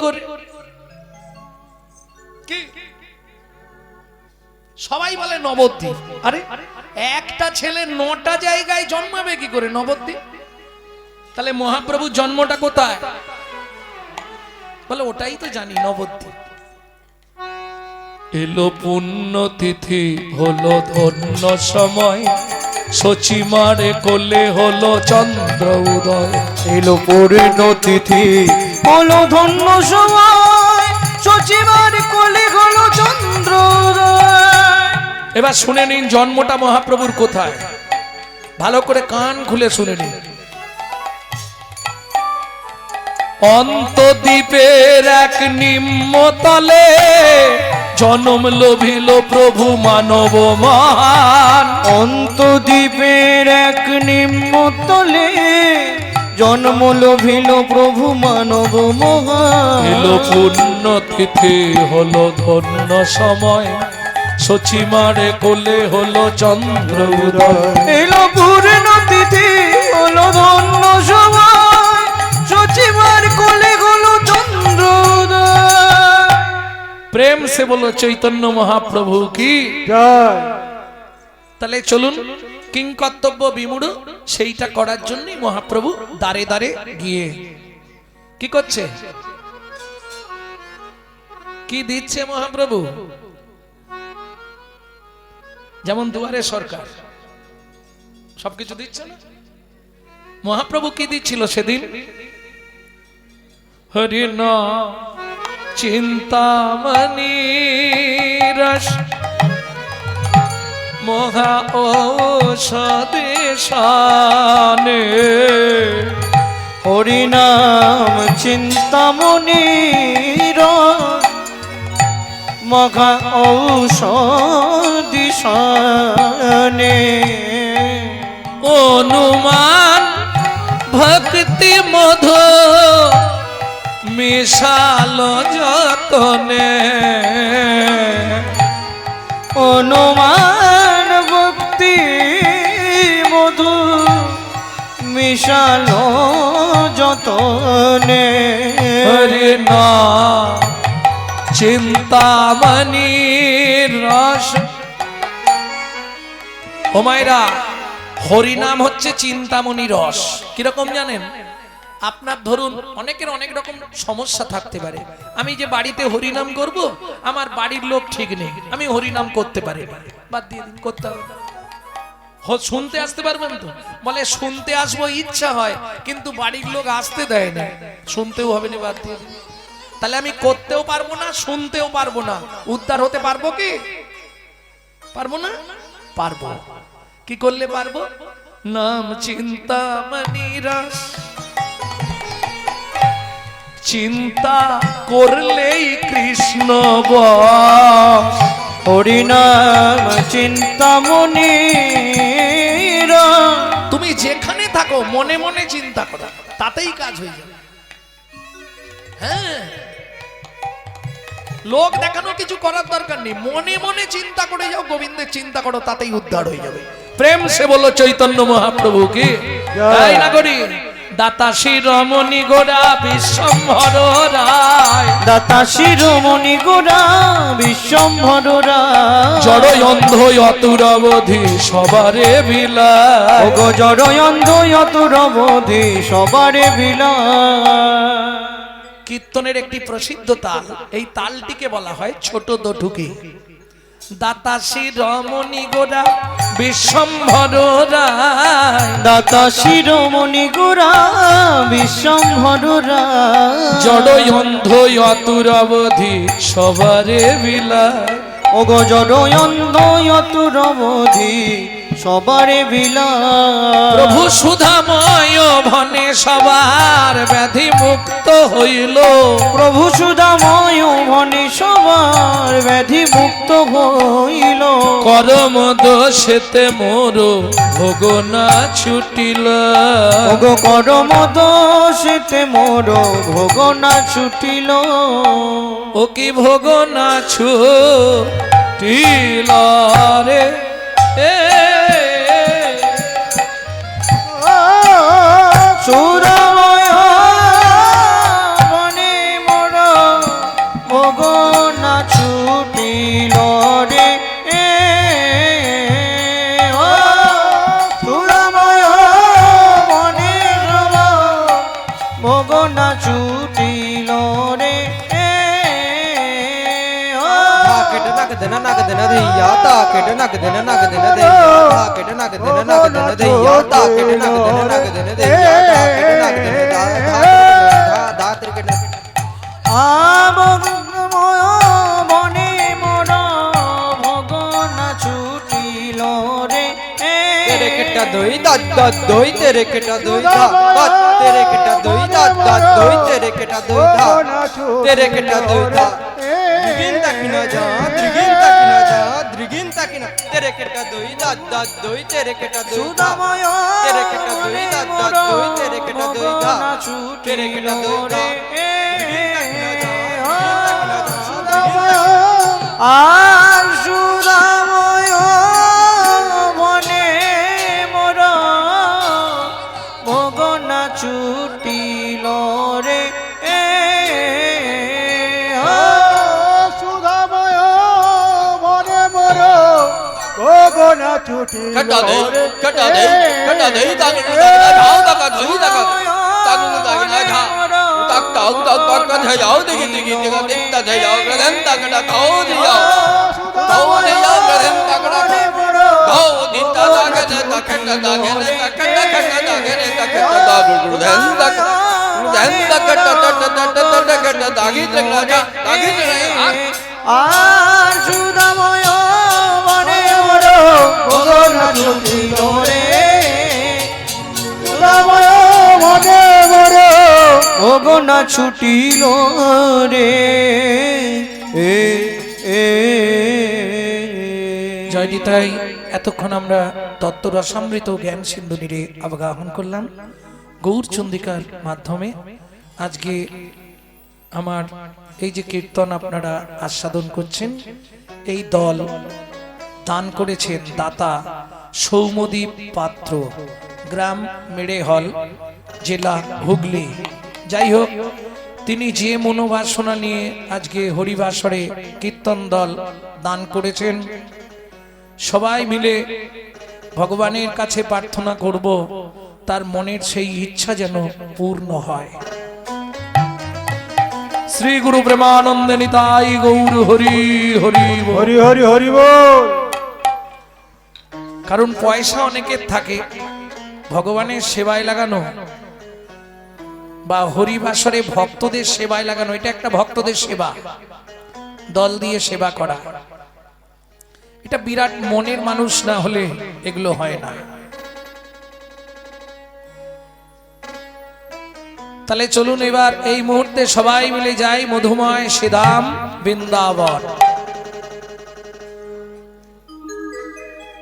করে? সবাই বলে নবদ্বীপ। আরে একটা ছেলে 9টা জায়গায় জন্মাবে কি করে? নবদ্বীপ। তাহলে মহাপ্রভুর জন্মটা কোথায়? বলে ওটাই তো জানি, নবদ্বীপ। এলো পুণ্যতিথি, হলো ধন্য সময়, সচিমারে কোলে হলো চন্দ্র উদয়। এলো পরিণতিথি, হলো ধন্য সময়, সচিমার কোলে হলো চন্দ্র উদয়। এবার শুনে নিন জন্মটা মহাপ্রভুর কোথায়, ভালো করে কান খুলে শুনে নিন। অন্তদ্বীপের এক নিম্নতলে জনম লোভিল প্রভু মানব মহান। অন্তদ্বীপের এক নিম্নতলে জন্ম লোভিল প্রভু মানব মহান। এলো পুণ্যতিথি, হলো ধন্য সময়, সচিমারে কোলে হলো চন্দ্র উদয়। এলো পূর্ণতিথি, হলো ধন্য সময়, সচিমার কোলে হলো চন্দ্র উদয়। প্রেম সে বলো চৈতন্য মহাপ্রভু কি জয়। তাহলে চলুন কিংকর্তব্য বিমূঢ় সেইটা করার জন্যই মহাপ্রভু দাঁড়ে দাঁড়ে গিয়ে কি করছে? কি দিচ্ছে মহাপ্রভু? যেমন দুয়ারে সরকার সবকিছু দিচ্ছে না, মহাপ্রভু কি দিচ্ছিল সেদিন? হরি নাম চিন্তামণি রস মহা ঔষধে শানে। হরিনাম চিন্তামণি রস মহা ঔষধি শানে। অনুমান ভক্তি মধু মিশালো যতনে। অনুমান ভক্তি মধু মিশালো যতনে। হরি নাম চিন্তামণি রস। ও মায়েরা, হরিনাম হচ্ছে চিন্তামণি রস। কিরকম জানেন? আপনার ধরুন অনেকের অনেক রকম সমস্যা থাকতে পারে। আমি যে বাড়িতে হরিনাম করব, আমার বাড়ির লোক ঠিক নেই, আমি হরিনাম করতে পারি, বাদ দিয়ে দিন, করতে হবে না। শুনতে আসতে পারবেন তো? বলে শুনতে আসবো ইচ্ছা হয়, কিন্তু বাড়ির লোক আসতে দেয় না, শুনতেও হবে না, বাদ দিয়ে দিন। তাহলে আমি করতেও পারবো না, শুনতেও পারবো না, উদ্ধার হতে পারবো কি? পারবো না? পারবো। কি করলে পারবো? নাম চিন্তামণি রস। চিন্তা করলেই কৃষ্ণ বস। হরিনাম চিন্তামণি রস। তুমি যেখানে থাকো মনে মনে চিন্তা করো, তাতেই কাজ হয়ে যাবে। হ্যাঁ, লোক দেখানো কিছু করার দরকার নেই, মনে মনে চিন্তা করে যাও, গোবিন্দের চিন্তা করো, তাতেই উদ্ধার হয়ে যাবে। প্রেম সে বলো চৈতন্য মহাপ্রভু কি তাই না করি? দাতা শিরোমণি গোরা বিশ্বম্ভর রায়। দাতা শিরোমণি গোরা বিশ্বম্ভর রায়। জড় অন্ধ অতুর অবধি সবারে বিলায়। ওগো জড় অন্ধ অতুর অবধি সবারে বিলায়। কীর্তনের একটি প্রসিদ্ধ তাল, এই তালটিকে বলা হয় ছোট দঠুকি। দাতা শিরোমণি গোরা বিশ্বম্ভর রায়। দাতা শিরোমণি গোরা বিশ্বম্ভর রায়। জড় অন্ধ অতুর অবধি সবারে বিলায়। ওগো জড় অন্ধ অতুর অবধি সবারে বিলায়। প্রভু সুধাময় ভনে সবার ব্যাধি মুক্ত হইল। প্রভু সুধাময় ভনে সবার ব্যাধি মুক্ত হইল। করম দোষেতে মোর ভোগ না ছুটিল। ওগো করম দোষেতে মোর ভোগ না ছুটিল। ও কি ভোগ না ছুটিল রে সুরময় বনে মোর ভোগনা ছুটিল রে ও সুধাময় বনে ভোগনা ছুটিল রে কেটে নাক দেনা নাক দেনা দেইয়া তা কেটে নাক দেনা নাক দেনা দেইয়া তা কেটে নাক দেনা নাক দেনা দেইয়া তা কেটে নাক দেনা নাক দেনা দেইয়া তা কেটে নাক দেনা দা কেটে আময় বনে মোর ভোগনা ছুটিল রে तेरे केटा दोई दाद दाद दोई तेरे केटा दोई दाद दाद तेरे केटा दोई दाद दाद दोई तेरे केटा दोई दाद तेरे केटा दोई दाद द्रिगिन ताकिना जा द्रिगिन ताकिना जा द्रिगिन ताकिना तेरे केटा दोई दाद दाद दोई तेरे केटा दोई সুধাময় तेरे केटा दोई दाद दाद दोई तेरे केटा दोई दाद तेरे केटा दोई दाद আর সুধাময় বনে মোর ভোগনা ছুটিল রে সুধাময় মনে মর গগনা ছুটি कटा दे कटा दे ताग धाव ताग धोई ताग ताग ताग ना घा ताग ताग ताग ताग का जाओ देखी देखी देखा देखता जाओ गदन ताग ना धाव दिया धाव दिया गदन ताग ना धाव दिता ताग ना ताग ताग ना कटा कटा ताग ने ताग ताग गदन ताग गदन ताग कटा कटा कटा कटा तागी चला जा तागी चला আর সুধাময় বনে মোর ভোগনা ছুটিল রে সুধাময় বনে মোর ভোগনা ছুটিল রে জয়নিতাই এতক্ষণ আমরা তত্ত্বরসামৃত জ্ঞান সিন্ধুনিরে অবগাহন করলাম গৌর চন্দিকার মাধ্যমে। আজকে আমার এই যে কীর্তন আপনারা আস্বাদন করছেন, এই দল দান করেছেন দাতা সৌম্যদীপ পাত্র, গ্রাম মেড়েহল, জেলা হুগলি। যাই হোক, তিনি যে মনোবাসনা নিয়ে আজকে হরিবাসরে কীর্তন দল দান করেছেন, সবাই মিলে ভগবানের কাছে প্রার্থনা করব তার মনের সেই ইচ্ছা যেন পূর্ণ হয়। শ্রী গুরু প্রেমানন্দে নিতাই গৌর হরি হরি বল। হরি হরি হরি বল। কারণ পয়সা অনেকের থাকে, ভগবানের সেবায় লাগানো বা হরিবাসরে ভক্তদের সেবায় লাগানো, এটা একটা ভক্তদের সেবা, দল দিয়ে সেবা করা, এটা বিরাট মনের মানুষ না হলে এগুলো হয় না। তাহলে চলুন এবার এই মুহূর্তে সবাই মিলে যাই মধুময় শ্রীধাম বৃন্দাবন।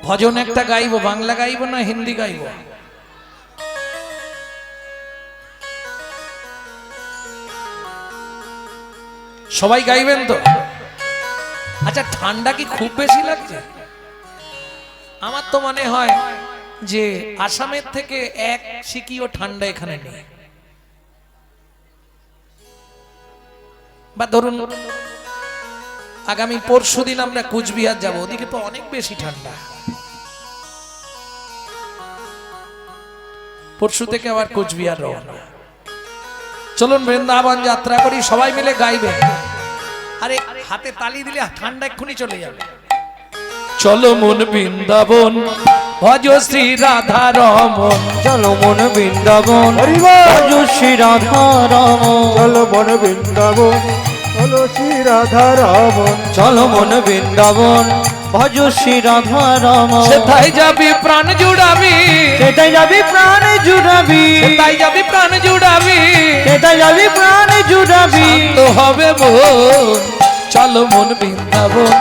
ভজন একটা গাইবো, বাংলা গাইবো না হিন্দি গাইবো? সবাই গাইবেন তো? আচ্ছা, ঠান্ডা কি খুব বেশি লাগছে? আমার তো মনে হয় যে আসামের থেকে এক সিকিও ঠান্ডা এখানে নেই। বা ধরুন আগামী পরশুদিন আমরা কুচবিহার যাব, ওদিকে তো অনেক বেশি ঠান্ডা। পরশু থেকে আবার কুচবিহার রওনা। চলুন বৃন্দাবন যাত্রা করি, সবাই মিলে গাইবে। আরে হাতে তালি দিলে ঠান্ডা এক্ষুনি চলে যাবে। চলো মন বৃন্দাবন, ভজ শ্রী রাধা রমন। চলো মন বৃন্দাবন, হরি বল। ভজ শ্রী রাধা রমন। চলো মন বৃন্দাবন, চলো শ্রী রাধা রমন। চলো মন বৃন্দাবন, ভজ শ্রী রাধা রমন। সেথায় যাবি প্রাণ জুড়াবি, সেটাই যাবি প্রাণ জুড়াবি, সেথায় যাবি প্রাণ জুড়াবি, সেটাই যাবি প্রাণ জুড়াবি। তো হবে মন। চলো মন বৃন্দাবন,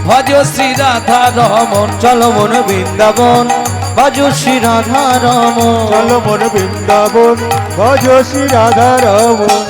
ভজ শ্রী রাধা রমন। চলো মন বৃন্দাবন, ভজ শ্রী রাধা রমন। চলো মন বৃন্দাবন, ভজ শ্রী রাধা রমন।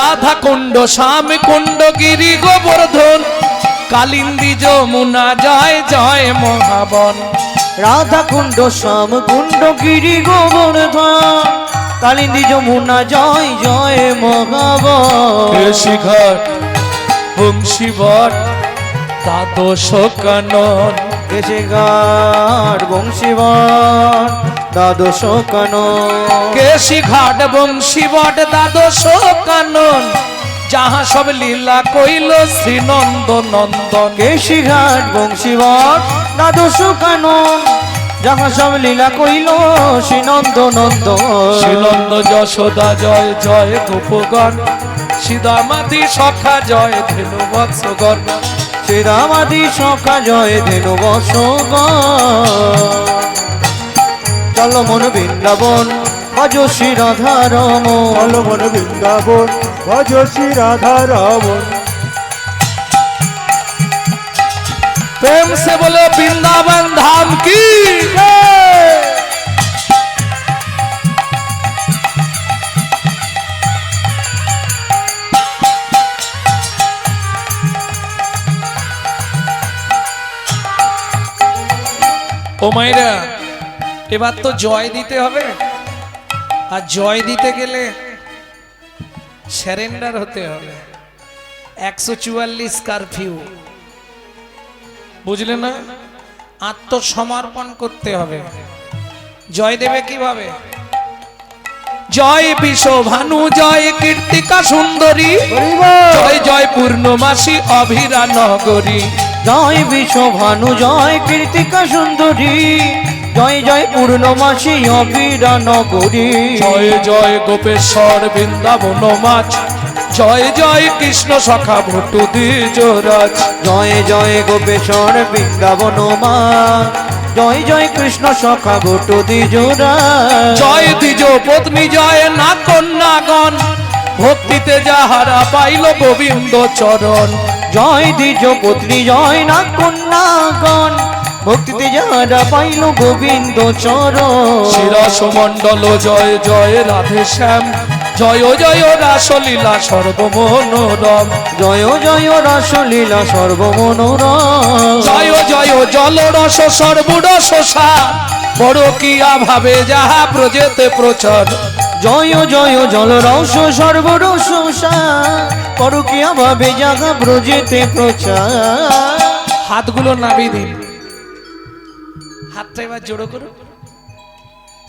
রাধা কুণ্ড শ্যাম কুণ্ড গিরি গোবর্ধন কালিন্দী যমুনা জয় জয় মহাবন। রাধা কুণ্ড শ্যাম কুণ্ড গিরি গোবর্ধন কালিন্দী যমুনা জয় জয় মহাবন। কেশিঘাট বংশীবট দ্বাদশ কানন কেশিঘাট বংশীবন দ্বাদশ কানন। কেশিঘাট বংশীবট দ্বাদশ কানন যাহা সব লীলা কইল শ্রী নন্দ নন্দন। কেশিঘাট বংশীবট দ্বাদশ কানন যাহা সব লীলা কইল শ্রী নন্দ নন্দন। শ্রীনন্দ যশোদা জয় জয় গোপগণ সীতামাতি সখা জয় ধেনু বৎসগণ। শ্রীরামাদি সখা জয় ধেনু বৎসগণ। চলো মন বৃন্দাবন ভজ শ্রী রাধা রমন। চলো মন বৃন্দাবন ভজ শ্রী রাধা রমন। प्रेम से बोलो वृंदावन धाम की। ও মায়েরা এবার তো জয় দিতে হবে, আর জয় দিতে গেলে স্যারেন্ডার হতে হবে। 144 কারফিউ, বুঝলে না? আত্মসমর্পণ করতে হবে। জয় দেবে কিভাবে? জয় বিশ্ব ভানু জয় কীর্তিকা সুন্দরী জয় জয় পূর্ণমাসী অভিরা নগরী। জয় বিশ্ব ভানু জয় কীর্তিকা সুন্দরী জয় জয় পূর্ণমাসী অবিরা নগরী। জয় জয় গোপেশ্বর বৃন্দাবন মাছ জয় জয় কৃষ্ণ সখা ভট্টু দ্বিজরাজ। জয় জয় গোপেশ্বর বৃন্দাবন মা জয় জয় কৃষ্ণ সখা বটু দ্বিজরা। জয় দ্বিজ পত্নী জয় না কন্যাগণ ভক্তিতে যাহারা পাইল গোবিন্দ চরণ। জয় দ্বিজ পত্নী জয় না কন্যাগণ ভক্তিতে যাহারা পাইল গোবিন্দ চরণ। শিরাস মণ্ডল জয় জয় রাধে শ্যাম জয় জয় রাসলীলা সর্বমনোরম। জয় জয় রাসলীলা সর্বমনোরম। জয় জয় জলরস সর্বরস সার বড় কিয়া ভাবে যাহা প্রজেতে প্রচার। জয় জয় জলরস সর্বরস পরকিয়া ভাবে জাগা ব্রজেতে প্রচার। হাতগুলো নাবি দিন, হাতটা এবার জোড়ো করুন।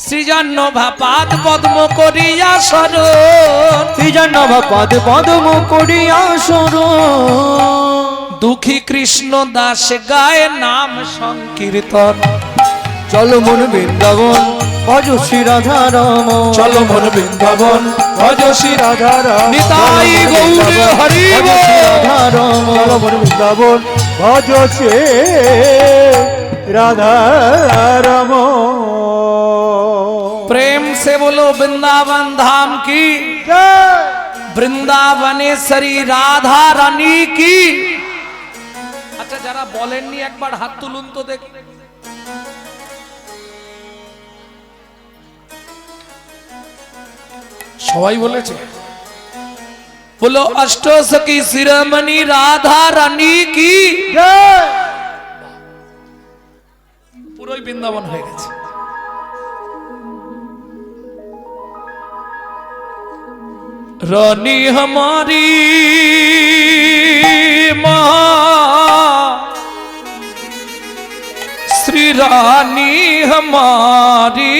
সৃজন্য ভাপাত পদ্ম করিয়া শরণ শ্রীজন্নভা পদ পদম করিয়া শরণ। দুঃখী কৃষ্ণ দাস গায় নাম সংকীর্তন। চলো মন বৃন্দাবন ভজ শ্রী রাধা রমন। চলো মন বৃন্দাবন ভজ শ্রী রাধা রমন। নিতাই গৌরে হরি ভজ বল। শ্রী রাধা রমন। চলো মন বৃন্দাবন ভজ শ্রী রাধা রমন। प्रेम से बोलो वृंदावन धाम की, বৃন্দাবনেশ্বরী রাধা রানী কি। আচ্ছা যারা বলেননি একবার হাত তুলুন তো দেখি। সবাই বলেছে? বলো অষ্টসখী শিরোমণি রাধা রানী কি। পুরোই বৃন্দাবন হয়ে গেছে। रानी हमारी माँ श्री रानी हमारी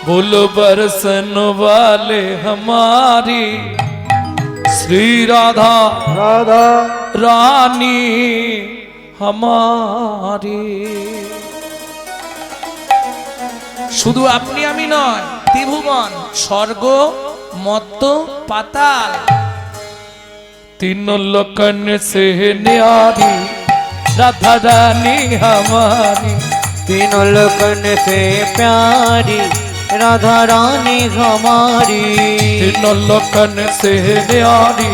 बुल बरसन वाले हमारी श्री राधा राधा रानी हमारी। শুধু আপনি আমি নয়, ত্রিভুবন স্বর্গ মত্ত পাতাল तीन लोकन से न्यारी राधा रानी हमारी। तीनों लोकन से प्यारी राधा रानी हमारी। तीन लोकन से न्यारी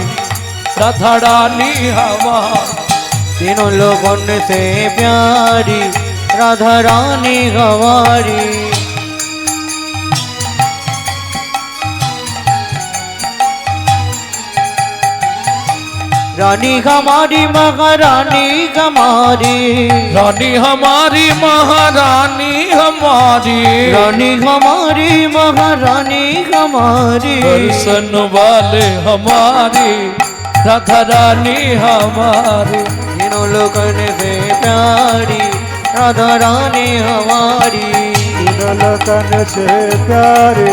राधा रानी हमारी। तीनों लोगों से प्यारी राधा रानी हमारी। रानी हमारी महारानी हमारी रानी हमारी महारानी हमारी रानी हमारी महारानी हमारी दर्शन वाले हमारी राधा रानी हमारी तीनों लोगन से प्यारी राधा रानी हमारी तिलकन से प्यारे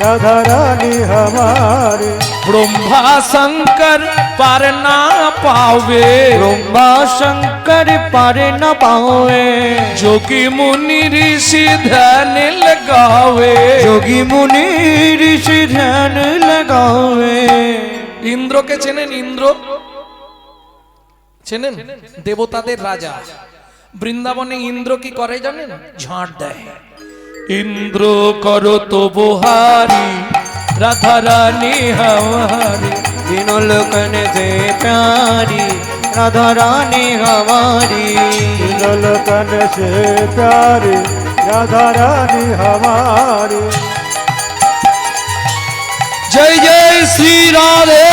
राधा रानी हमारे ब्रह्मा शंकर पार ना पावे ब्रह्मा शंकर पार न पावे जोगी मुनि ऋषि ध्यान लगावे যোগী মুনি ঋষি ধ্যান লাগাवे ইন্দ্রকে চেনেন? ইন্দ্র চেনেন? দেবতাদের রাজা। বৃন্দাবনে ইন্দ্র কি করে জানেন? ঝাঁট দেয়। ইন্দ্র করো তো বহারি রাধা রানী हमारी तीनों लोकन से प्यारी राधा रानी हमारी तिलकन से प्यारे राधा रानी हमारे जय जय श्री राधे।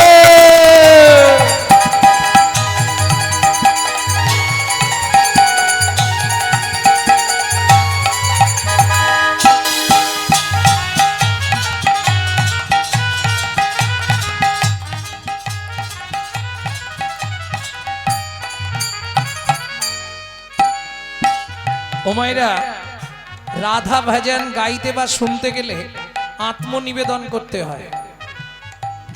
ওমাইরা রাধা ভজন গাইতে বা শুনতে গেলে আত্মনিবেদন করতে হয়।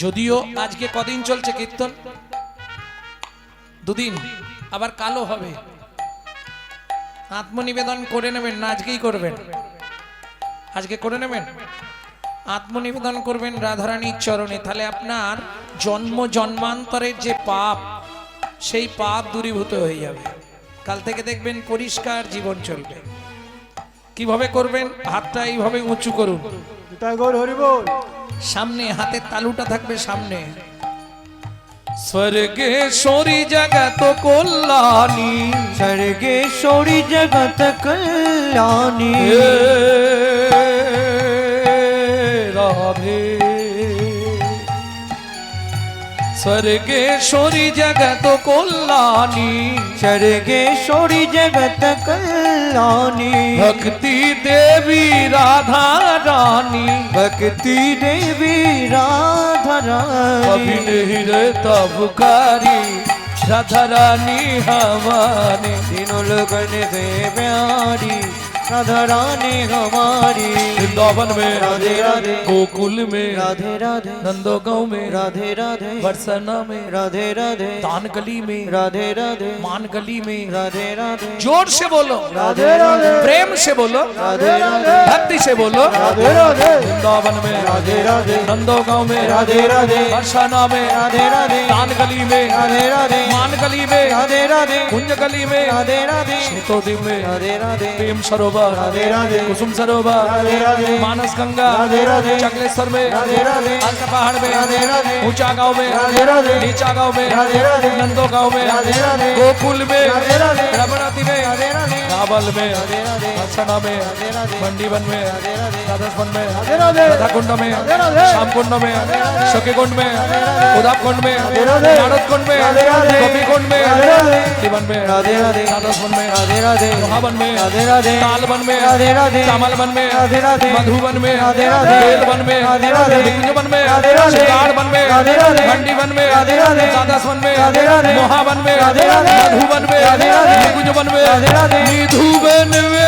যদিও আজকে কদিন চলছে কীর্তন? দুদিন, আবার কালো হবে। আত্মনিবেদন করে নেবেন না আজকেই করবেন? আজকে করে নেবেন, আত্মনিবেদন করবেন রাধারানীর চরণে। তাহলে আপনার জন্ম জন্মান্তরের যে পাপ, সেই পাপ দূরীভূত হয়ে যাবে। কাল থেকে দেখবেন পরিষ্কার জীবন চলবে। কিভাবে করবেন? হাতটা এইভাবে উঁচু করুন, তাই গৌর হরি বল সামনে হাতের তালুটা থাকবে সামনে। স্বর্গেশ্বরী জগত কল্যাণী सर्गेश्वरी जगत कल्याणी হে রাধে। স্বর্গেশ্বরী জগত কল্যাণী सर्गेश्वरी जगत कल्याणी भक्ति देवी राधा रानी भक्ति देवी राधा कभी रानी नहीं रहता पुकारी राधा रानी हमारी तीनों लोगन से प्यारी राधा रानी हमारी वृंदावन में राधे राधे गोकुल में राधे राधे नंदोगांव में राधे राधे बरसाना में राधे राधे तान गली में राधे राधे मान गली में राधे राधे जोर से बोलो राधे राधे प्रेम से बोलो राधे राधे भक्ति से बोलो राधे राधे वृंदावन में राधे राधे नंदोगांव में राधे राधे बरसाना में राधे राधे तान गली में राधे राधे मान गली में राधे राधे कुंज गली में राधे राधे श्वेतोद्वीप में राधे राधे प्रेम सरोवर राधे राधे कुसुम सरोवर राधे राधे मानस गंगा राधे राधे चकलेश्वर में राधे राधे अलका पहाड़ में राधे राधे ऊंचा गांव में राधे राधे नीचा गांव में राधे राधे नंदो गांव में राधे राधे गोकुल में राधे राधे रमनाती में राधे राधे रावल में राधे राधे हसना में राधे राधे मंडीवन में राधे राधे राधास्वन में राधे राधे राधा कुंड में राधे राधे श्याम कुंड में सखी कुंड में उदाप कुंड में राधे राधे नारद कुंड में राधे राधे गोपी कुंड में राधे राधे जीवन में राधे राधे राधास्वन में राधे राधे महावन में राधे राधे तालवन में राधे राधे कमलवन में राधे राधे मधुवन में राधे राधे बेलवन में राधे राधे विंजवन में राधे राधे शिकारवन में राधे राधे घंटीवन में राधे राधे राधास्वन में राधे राधे मोहावन में राधे राधे मधुवन में राधे राधे कुंजवन में राधे राधे निधुवन में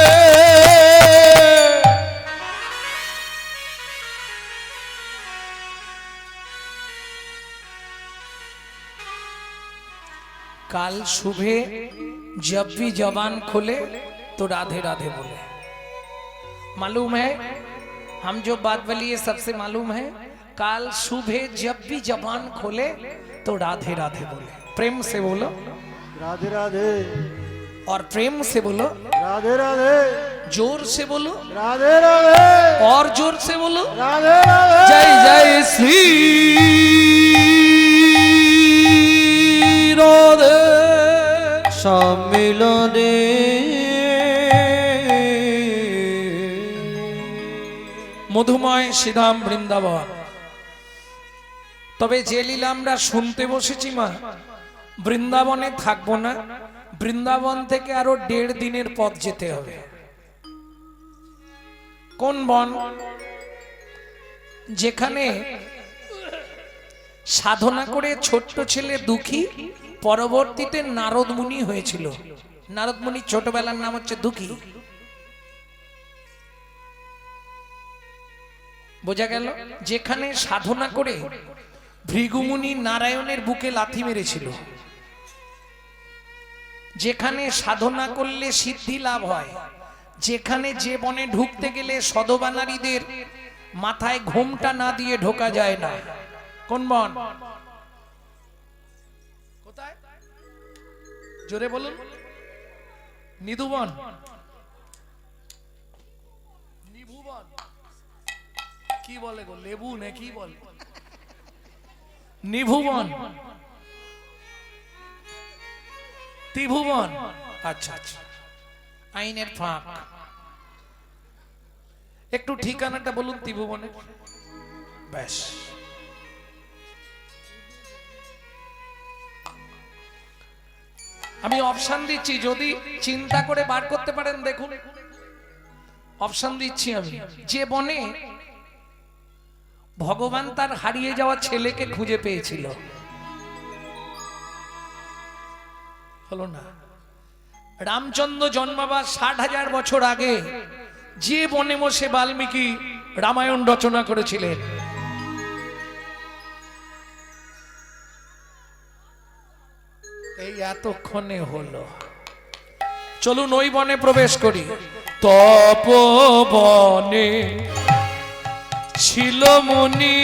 काल सुबह जब भी जबान खोले तो राधे राधे बोले। मालूम है हम जो बात बोली है सबसे मालूम है। काल सुबह जब भी जबान खोले तो राधे राधे बोले। प्रेम से बोलो राधे राधे और प्रेम से बोलो, राधे राधे जोर से बोलो राधे राधे और जोर से बोलो। राधे राधे जय जय श्री राधे। सम्मिलने মধুময় শ্রীধাম বৃন্দাবন। তবে যে লীলা আমরা শুনতে বসেছি মা, বৃন্দাবনে থাকবো না, বৃন্দাবন থেকে আরো 1.5 দিনের পথ যেতে হবে। কোন বন? যেখানে সাধনা করে ছোট্ট ছেলে দুঃখী পরবর্তীতে নারদ মুনি হয়েছিল। নারদ মুনির ছোটবেলার নাম হচ্ছে দুঃখী। বোঝা গেল? যেখানে সাধনা করে ভৃগুমুনি নারায়ণের বুকে লাথি মেরেছিল, যেখানে সাধনা করলে সিদ্ধি লাভ হয়, যেখানে যে বনে ঢুকতে গেলে সধবা নারীদের মাথায় ঘোমটা না দিয়ে ঢোকা যায় না। কোন বন? কোথায়? জোরে বলুন। নিধুবন, নিভুবন, কি বলে গো, লেবু না কি বলে? নিভুবন, ত্রিভুবন। আচ্ছা আচ্ছা, আইনের ফাঁক। একটু ঠিকানাটা বলুন ত্রিভুবনের। ব্যাস, আমি অপশন দিচ্ছি, যদি চিন্তা করে বার করতে পারেন দেখুন। অপশন দিচ্ছি আমি। যে বনে ভগবান তার হারিয়ে যাওয়া ছেলেকে খুঁজে পেয়েছিল, হলো না? রামচন্দ্র জন্মাবার 60,000 বছর আগে যে বনে বসে বাল্মীকি রামায়ণ রচনা করেছিলেন, এই এতক্ষণে হলো। চলুন ওই বনে প্রবেশ করি। তপবনে ছিল মুনি,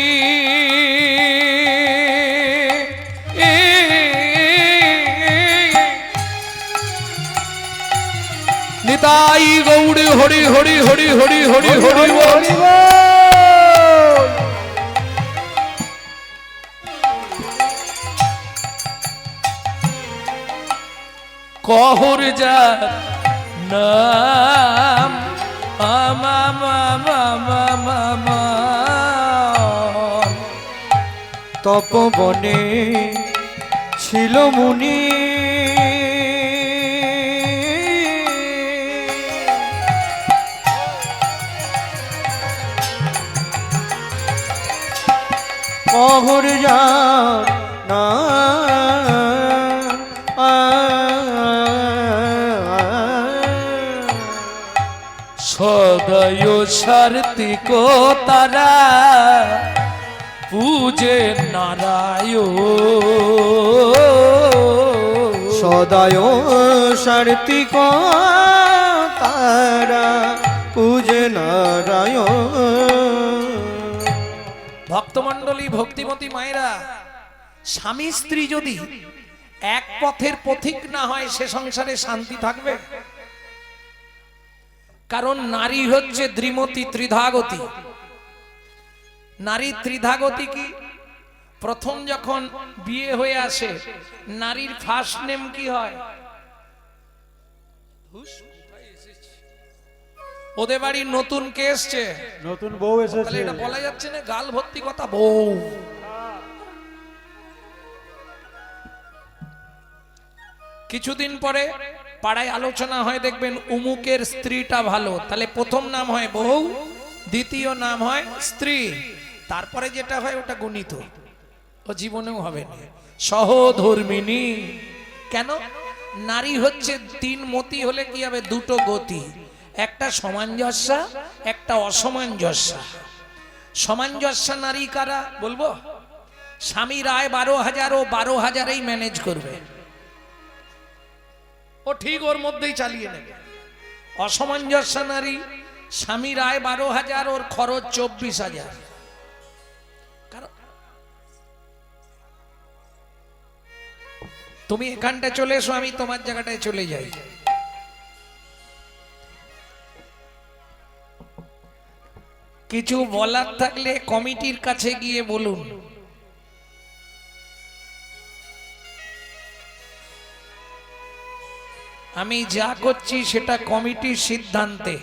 নিতাই গৌড়ে হরি হরি হরি হরি হরি হরি বল। কহর যা নাম তপবনে ছিল মুনি, কহর যা না সদয় সার্থিক তারা পূজে নারায়ণ, সদায় সার্থিক তারা পূজে নারায়ণ। ভক্তমণ্ডলী, ভক্তিমতী মায়েরা, স্বামী স্ত্রী যদি এক পথের পথিক না হয় সে সংসারে শান্তি থাকবে? কারণ নারী হচ্ছে দ্বিমতী ত্রিধাগতী। নারী ত্রিধাগতী কি? প্রথম যখন বিয়ে হয়ে আসে নারীর ফার্স্ট নেম কি হয়? ওদের বাড়ির নতুন কে এসছে? নতুন বউ তাহলে এসেছে। এটা বলা যাচ্ছে না গাল ভর্তি কথা, বউ। কিছুদিন পরে পাড়ায় আলোচনা হয়, দেখবেন উমুকের স্ত্রীটা ভালো, তাহলে প্রথম নাম হয় বউ, দ্বিতীয় নাম হয় স্ত্রী, তারপরে যেটা হয় ওটা গণিত, ও জীবনেও হবে না। সহধর্মিনী। কেন? নারী হচ্ছে 3 মতি হলে কি হবে? 2টো গতি, একটা সামঞ্জস্য, একটা অসামঞ্জস্য। সামঞ্জস্য নারী কারা বলবো? স্বামীর আয় 12,000, ও 12,000-এই ম্যানেজ করবে, ও ঠিক ওর মধ্যেই চালিয়ে নেবে। অসামঞ্জস্য নারী, স্বামীর আয় 12,000, ওর খরচ 24,000। তুমি এখানটায় চলে এসো, আমি তোমার জায়গাটায় চলে যাই। কিছু বলার থাকলে কমিটির কাছে গিয়ে বলুন। আমি যা করছি সেটা কমিটির সিদ্ধান্তে।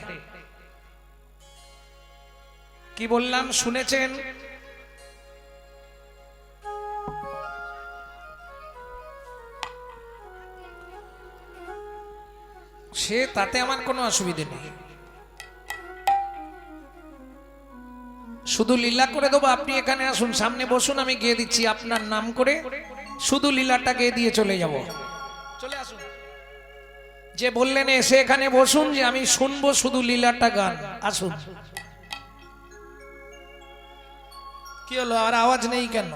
কি বললাম শুনেছেন? সে তাতে আমার কোনো অসুবিধে নেই, শুধু লীলা করে দেবো। আপনি এখানে আসুন, সামনে বসুন, আমি গেয়ে দিচ্ছি আপনার নাম করে, শুধু লীলাটা গেয়ে দিয়ে চলে যাব। চলে আসুন, যে বললেন এসে এখানে বসুন, যে আমি শুনবো শুধু লীলাটা গান, আসুন। কি হলো, আর আওয়াজ নেই কেন?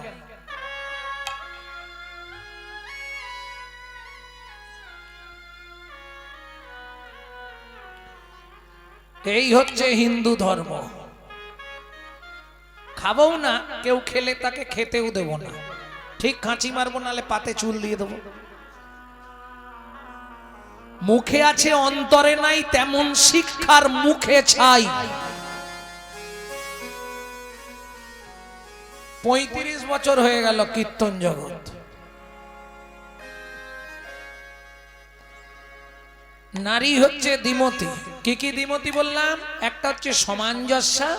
এই হচ্ছে হিন্দু ধর্ম। খাবও না, কেউ খেলে তাকে খেতেও দেব না, ঠিক কাঁচি মারবো, নালে পাতে চুল দিয়ে দেবো। মুখে আছে অন্তরে নাই, তেমন শিক্ষার মুখে ছাই। 35 বছর হয়ে গেল কীর্তন জগৎ। নারী হচ্ছে দ্বিমতী। কি কি দ্বিমতী বললাম? একটা হচ্ছে সমাঞ্জস্যা,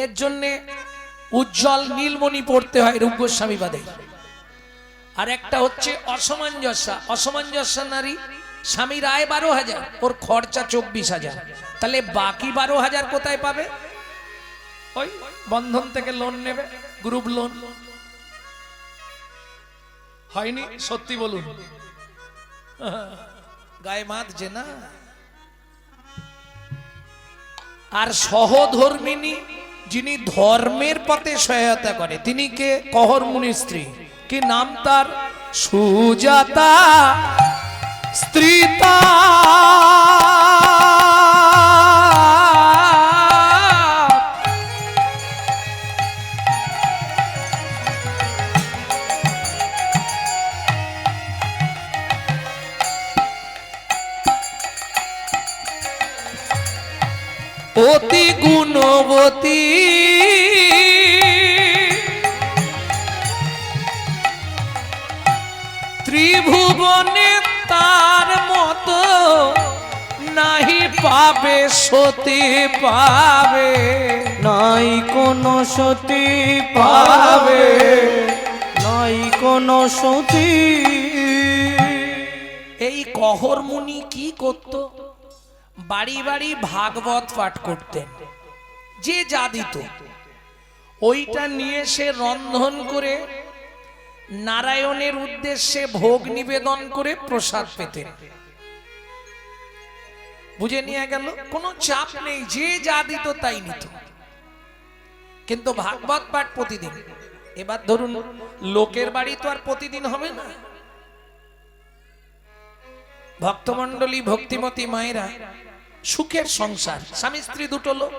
এর জন্যে উজ্জ্বল নীলমণি পড়তে হয় রূপ গোস্বামী বাদে। আর একটা হচ্ছে অসমাঞ্জস্যা। অসমাঞ্জস্যা নারী, স্বামীর আয় 12,000, ওর খরচা 24,000, তাহলে বাকি 12,000 কোথায় পাবে? ওই বন্ধন থেকে লোন নেবে, গ্রুপ লোন। হয়নি? সত্যি বলুন, গায়ে মাতছে না। আর সহধর্মিনী, যিনি ধর্মের পথে সহায়তা করে, তিনি কে? কহর মুনির স্ত্রী। কি নাম তার? সুজাতা স্ত্রীতা। অতি গুণবতী, ত্রিভুবনে তার মতো নাহি পাবে, সতী পাবে, নাই কোনো সতী পাবে, নাই কোনো সতী। এই কহর মুনি কি করত? বাড়ি বাড়ি ভাগবত পাঠ করতেন, যে যা দিত ওইটা নিয়ে সে রন্ধন করে নারায়ণের উদ্দেশ্যে ভোগ নিবেদন করে প্রসাদ পেতেন। বুঝে নিয়ে গেল, কোনো চাপ নেই, যে যা দিত তাই নিত। কিন্তু ভাগবত পাঠ প্রতিদিন। এবার ধরুন লোকের বাড়ি তো আর প্রতিদিন হবে না। ভক্তমণ্ডলী, ভক্তিমতী মায়েরা, সুখের সংসার, স্বামী স্ত্রী দুটো লোক,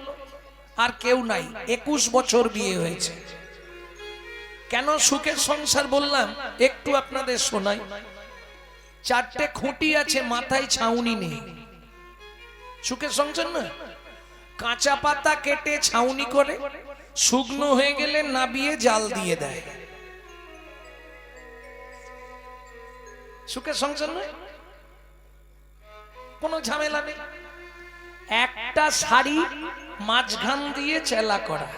আর কেউ নাই, 21 বছর বিয়ে হয়েছে। কেন সুখের সংসার বললাম একটু আপনাদের শোনাই। 4টে খুঁটি আছে, মাথায় ছাউনি নেই। সুখের সংসার না? কাঁচা পাতা কেটে ছাউনি করে, শুকনো হয়ে গেলে নাবিয়ে জাল দিয়ে দেয়। সুখের সংসার নয়, কোনো ঝামেলা নেই। একটা শাড়ি মাঝখান দিয়ে চেলা করা,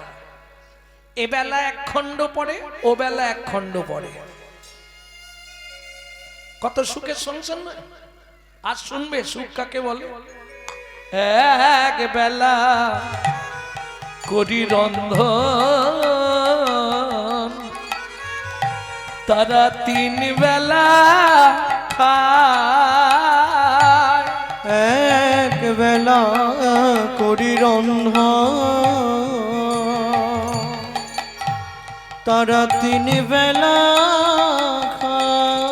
এবেলা 1 খণ্ড পড়ে, ও বেলা 1 খণ্ড পড়ে। কত সুখের সংসার নয়? আজ শুনবে সুখ কাকে বলে। এক বেলা করি রন্ধন, তারা 3 বেলা খায়। এক বেলা করি রন্ধন, তারা 3 বেলা খায়।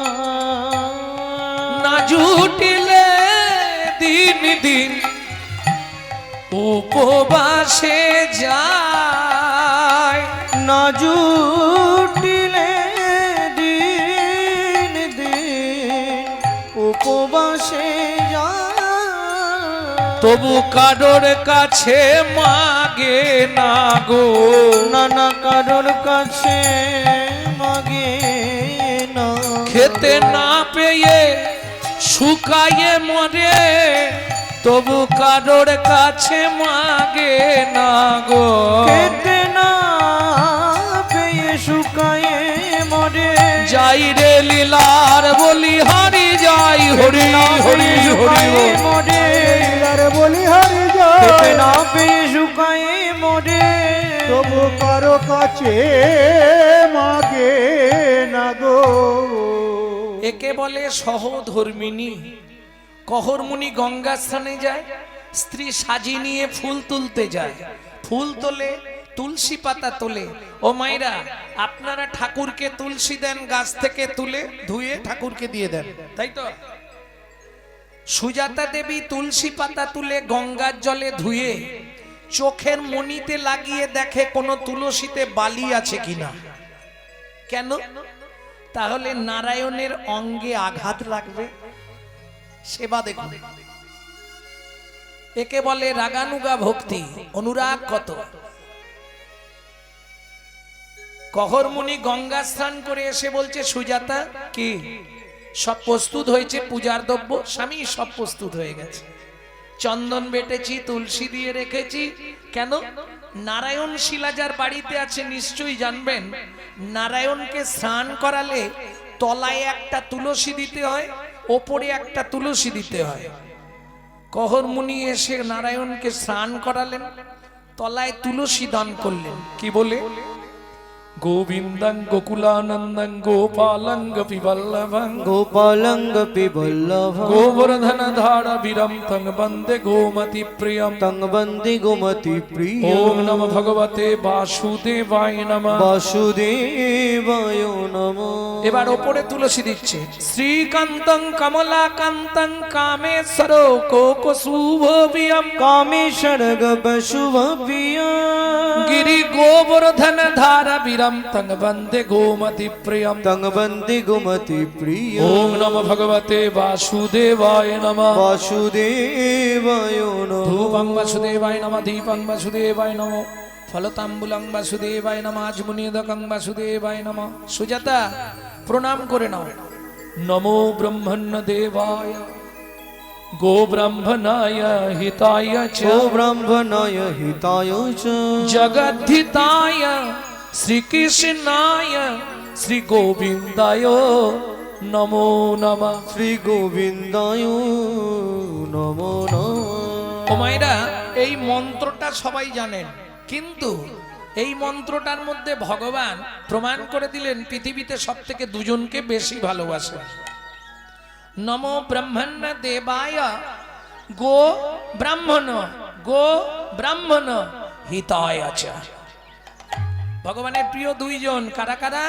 না জুটিলে দিন দিন উপবাসে যায়, না জুটিলে দিন দিন উপবাসে যায়। তবু কারোর কাছে মাগে না গো, নানা কারোর কাছে মাগে না। খেতে না পেয়ে শুকায়ে মরে, তবু কারোর কাছে মাগে না গো। খেতে না পেয়ে শুকায়ে মরে। যাই রে লীলার বলি হারি যায় যাই হরি হরি হরি বল। মরে আর বলি হারি খেতে যায় না পেয়ে শুকায় মরে তবু কারো কাছে মাগে না গো। একে বলে সহধর্মিনী। কহরমুনি গঙ্গা স্নানে যায়, স্ত্রী সাজি নিয়ে ফুল তুলতে যায়, ফুল তোলে, তুলসী পাতা তোলে। ও মাইরা, আপনারা ঠাকুরকে তুলসী দেন গাছ থেকে তুলে, ধুয়ে ঠাকুরকে দিয়ে দেন, তাই তো? সুজাতা দেবী তুলসী পাতা তুলে গঙ্গার জলে ধুয়ে চোখের মণিতে লাগিয়ে দেখে কোনো তুলসীতে বালি আছে কিনা। কেন? তাহলে নারায়ণের অঙ্গে আঘাত লাগবে। সেবা দেখুন, একে বলে রাগানুগা ভক্তি, অনুরাগ কত। কহরমুনি গঙ্গা স্নান করে এসে বলছে, সুজাতা কি সব প্রস্তুত হয়েছে পূজার দ্রব্য? স্বামী, সব প্রস্তুত হয়ে গেছে, চন্দন বেটেছি, তুলসী দিয়ে রেখেছি। কেন? নারায়ণ শিলাজার বাড়িতে আছে, নিশ্চয়ই জানবেন। নারায়ণকে স্নান করালে তলায় একটা তুলসী দিতে হয়, ওপরে একটা তুলসী দিতে হয়। কহরমুনি এসে নারায়ণকে স্নান করালেন, তলায় তুলসী দান করলেন। কি বলে? গোবিন্দং গোকুলানন্দং গোপালং গোপীবল্লভং গোপালঙ্গ পিবল্লভ গোবর্ধন ধারা বীরম তং বন্দে গোমতি প্রিয়ম। তং বন্দে গোমতি প্রিয় ওম নমঃ ভগবতে বাসুদেবায় নমঃ। বাসুদেবায় নমঃ। এবার ওপরে তুলসী দিচ্ছে। শ্রীকান্তং কমলাকান্তং কামেশ্বর কোকশুভবিয়ম। কামেশ্বর শুভ প্রিয় গিরি গোবর্ধন ধারা বীরম তং বন্দে গোমতি প্রিয়ম। তং বন্দে গোমতি প্রিয় ওম নমঃ ভগবতে বাসুদেবায় নমঃ। বাসুদেবায় নমঃ। ধূপং বাসুদেবায় নমঃ, দীপং বাসুদেবায় নমঃ, ফলতাম্বুলং বাসুদেবায় নমঃ, আজমুনিদকং বাসুদেবায় নমঃ। সুজাতা, প্রণাম করে নাও। নমো ব্রহ্মণ্য দেবায় গো ব্রাহ্মণায় হিতায় চ ও ব্রাহ্মণায় হিতায় চ জগদ্ধিতায় শ্রীকৃষ্ণায় শ্রী গোবিন্দায় নমো নমঃ। শ্রী গোবিন্দায় নমো নমঃ। ও মায়েরা, এই মন্ত্রটা সবাই জানেন, কিন্তু এই মন্ত্রটার মধ্যে ভগবান প্রমাণ করে দিলেন পৃথিবীতে সব থেকে দুজনকে বেশি ভালোবাসে। নমো ব্রহ্মণ্য দেবায় গো ব্রাহ্মণ হিতায় চ। ভগবানের প্রিয় দুইজন কারা কারা?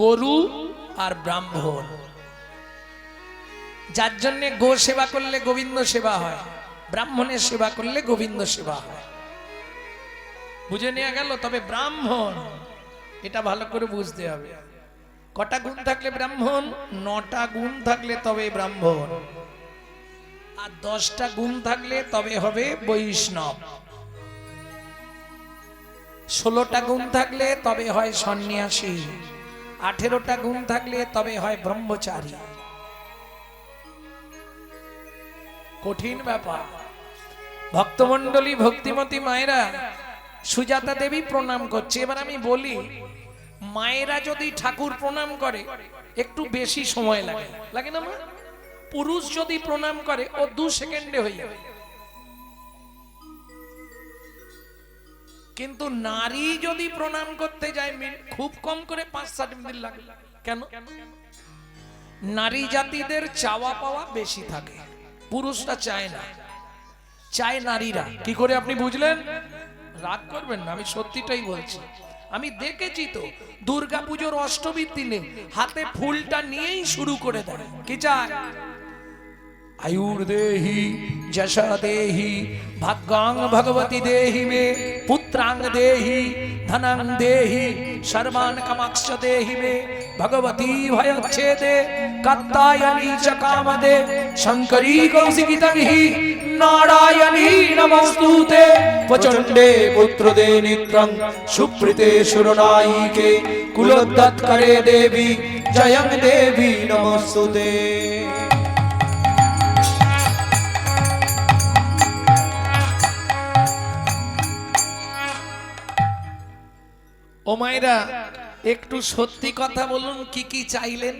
গরু আর ব্রাহ্মণ। যার জন্য গো সেবা করলে গোবিন্দ সেবা হয়, ব্রাহ্মণের সেবা করলে গোবিন্দ সেবা হয়। বুঝে নেওয়া গেল? তবে ব্রাহ্মণ, এটা ভালো করে বুঝতে হবে। কটা গুণ থাকলে ব্রাহ্মণ? 9টা গুণ থাকলে তবে ব্রাহ্মণ, আর 10টা গুণ থাকলে তবে হবে বৈষ্ণব, 16টা গুণ থাকলে তবে হয় সন্ন্যাসী, 18টা গুণ থাকলে তবে হয় ব্রহ্মচারী। কঠিন ব্যাপার। ভক্তমণ্ডলী, ভক্তিমতী মায়েরা, সুজাতা দেবী প্রণাম করছে। এবার আমি বলি, মায়েরা যদি ঠাকুর প্রণাম করে একটু বেশি সময় লাগে, লাগে না মা? পুরুষ যদি প্রণাম করে ও 2 সেকেন্ডে হয়ে যাবে, কিন্তু নারী যদি প্রণাম করতে যায় খুব কম করে 5-7 মিনিট লাগে। কেন? নারী জাতিদের চাওয়া পাওয়া বেশি থাকে, পুরুষরা চায় না, চায় নারীরা। কি করে আপনি বুঝলেন? রাগ করবেন না, আমি সত্যিটাই বলছি। আমি দেখেছি তো, দুর্গাপুজোর অষ্টমীর দিনে হাতে ফুলটা নিয়েই শুরু করে দেয়। কি চায়? आयुर देहि जशा देहि भाग्यां भगवती देहि मे पुत्रांग देहि धनं देहि सर्वान् कामाक्ष देहि मे भगवती भयच्छेदे कात्यायनी च कामदे शंकरी कौशिकी तन्हि नारायणी नमोस्तुते प्रचंडे पुत्रदे नित्रं सुप्रीते सुरनायिके कुलोद्धत्करे देवी जयं देवी नमोस्तुते। ও মায়েরা, একটু সত্যি কথা বলুন, কি কি চাইলেন?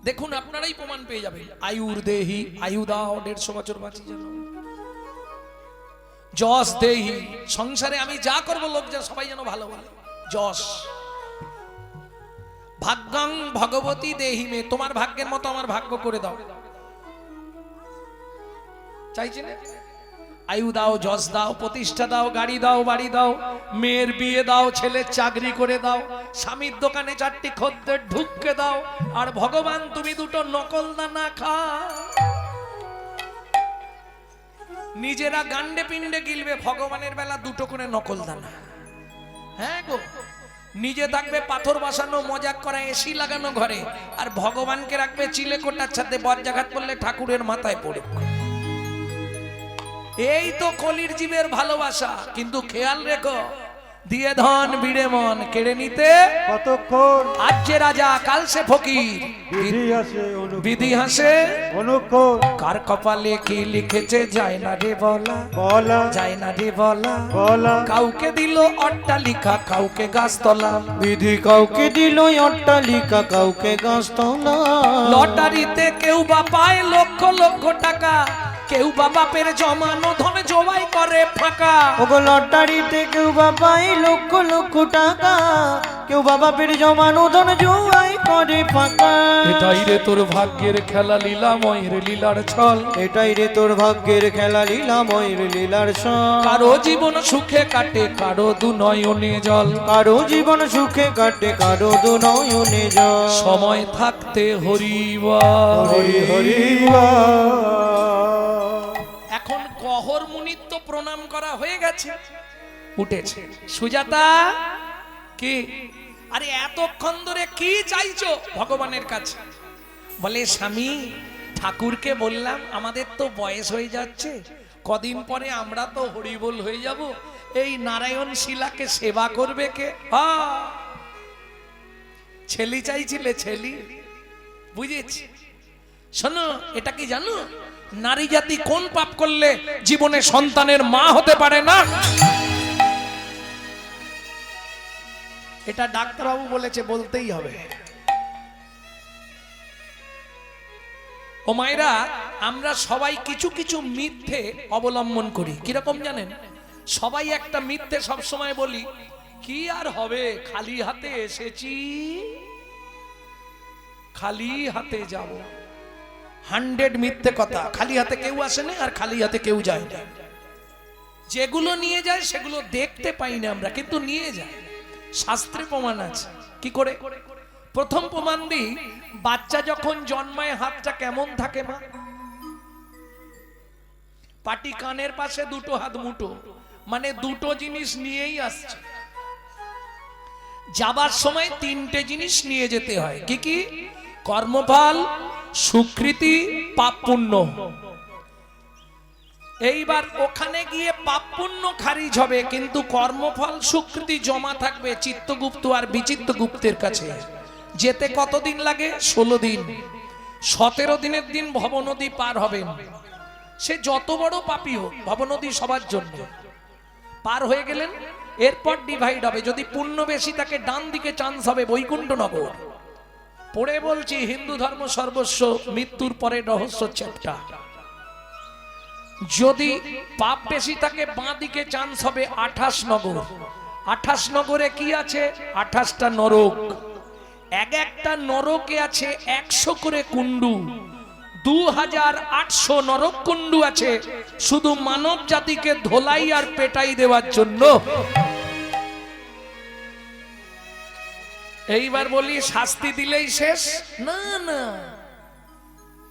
দেখুন আপনারাই প্রমাণ পেয়ে যাবেন। আয়ুর দেহি, আয়ু দাও 150 বছর বাঁচি যেন। যশ দেহি, সংসারে আমি যা করব লোক যা সবাই যেন ভালো বলে। যশ। ভাগ্যং ভগবতী দেহি মে, তোমার ভাগ্যের মতো আমার ভাগ্য করে দাও। চাইছি না? আয়ু দাও, যশ দাও, প্রতিষ্ঠা দাও, গাড়ি দাও, বাড়ি দাও, মেয়ের বিয়ে দাও, ছেলের চাকরি করে দাও, স্বামীর দোকানে 4টি খদ্দের ঢুককে দাও, আর ভগবান তুমি 2টো নকল দানা খাও। নিজেরা গান্ডে পিণ্ডে গিলবে, ভগবানের বেলা 2টো করে নকল দানা। হ্যাঁ গো, নিজে থাকবে পাথর বসানো, মজাক করা, এসি লাগানো ঘরে, আর ভগবানকে রাখবে চিলে কোটার সাথে, বজ্রাঘাত করলে ঠাকুরের মাথায় পড়ে। এই তো কলির জীবের ভালোবাসা। কিন্তু খেয়াল রেখো, দিয়ে ধন বিড়ে মন কেড়ে নিতে কতক্ষণ আজ যে রাজা কাল সে ফকির, বিধি আসে বিধি হাসে অনুক্ষণ কার কপালে কি লিখেছে যায় না রে বলা, বলা যায় না রে বলা। বলা কাউকে দিল অট্টালিকা, কাউকে গাছতলা, বিধি কাউকে দিল অট্টালিকা, কাউকে গাছতলা। লটারিতে কেউ বা পায় লক্ষ লক্ষ টাকা, কেউ বা বাপের জমানো ধন জবাই করে ফাঁকা। ওগো লটারিতে কেউ বা পায় লক্ষ লক্ষ টাকা, কেউ বা বাপের জমানো ধন জোয়াই করে ফাঁকা। এটাই রে তোর ভাগ্যের খেলা, লীলাময়ের লীলার ছল। এটাই রে তোর ভাগ্যের খেলা, লীলাময়ের লীলার ছল। কারো জীবন সুখে কাটে, কারো দু নয়নে জল। কারো জীবন সুখে কাটে, কারো দু নয়নে জল। সময় থাকতে হরিবা হরি হরি এখন গহর মুনির তো প্রণাম করা হয়ে গেছে, উঠেছে। সুজাতা কি, আরে এতক্ষণ ধরে কি চাইছো ভগবানের কাছে? বলে স্বামী, ঠাকুরকে বললাম আমাদের তো বয়স হয়ে যাচ্ছে, কদিন পরে আমরা তো হরিবোল হয়ে যাব, এই নারায়ণ শিলাকে সেবা করবে কে? ছেলি চাইছিলে, ছেলি, বুঝেছি। শোনো, এটা কি জানো নারী জাতি কোন পাপ করলে জীবনে সন্তানের মা হতে পারে না? এটা ডাক্তারবাবু বলেছে, বলতেই হবে। ও মায়েরা, আমরা সবাই কিছু কিছু মিথ্যে অবলম্বন করি। কিরকম জানেন? সবাই একটা মিথ্যে সবসময় বলি, কি আর হবে, খালি হাতে এসেছি, খালি হাতে যাব। 100 মিথ্যে কথা। খালি হাতে কেউ আসে না, আর খালি হাতে কেউ যায় না। যেগুলো নিয়ে যায় সেগুলো দেখতে পাই না আমরা, কিন্তু নিয়ে যায়। শাস্ত্রে প্রমাণ আছে। কি করে? প্রথম প্রমাণ দিই, বাচ্চা যখন জন্মায় হাতটা কেমন থাকে মা? পাটি কানের পাশে 2টো হাত মুঠো, মানে 2টো জিনিস নিয়েই আসছে। যাবার সময় 3টে জিনিস নিয়ে যেতে হয়। কি কি? কর্মফল, স্বীকৃতি, পাপ পুণ্য। এইবার ওখানে গিয়ে পাপ পুণ্য খারিজ হবে, কিন্তু কর্মফল স্বীকৃতি জমা থাকবে চিত্তগুপ্ত আর বিচিত্তগুপ্তের কাছে। যেতে কতদিন লাগে? 16 দিন। 17 দিনের দিন ভবনদী পার হবেন। সে যত বড় পাপী হোক, ভবনদী সবার জন্য। পার হয়ে গেলেন, এরপর ডিভাইড হবে। যদি পুণ্য বেশি থাকে ডান দিকে চান্স হবে বৈকুণ্ঠনগর। পড়ে বলছি, হিন্দু ধর্ম সর্বস্ব, মৃত্যুর পরে রহস্য চ্যাপ্টার। যদি পাপ বেশি থাকে বাঁ দিকে চান্স হবে 28 নগর। 28 নগরে কি আছে? 28টা নরক। এক একটা নরকে আছে 100 করে কুণ্ডু। 2800 নরক কুণ্ডু আছে শুধু মানব জাতিকে ধোলাই আর পেটাই দেওয়ার জন্য। এইবার বলি, শাস্তি দিলেই শেষ? না না,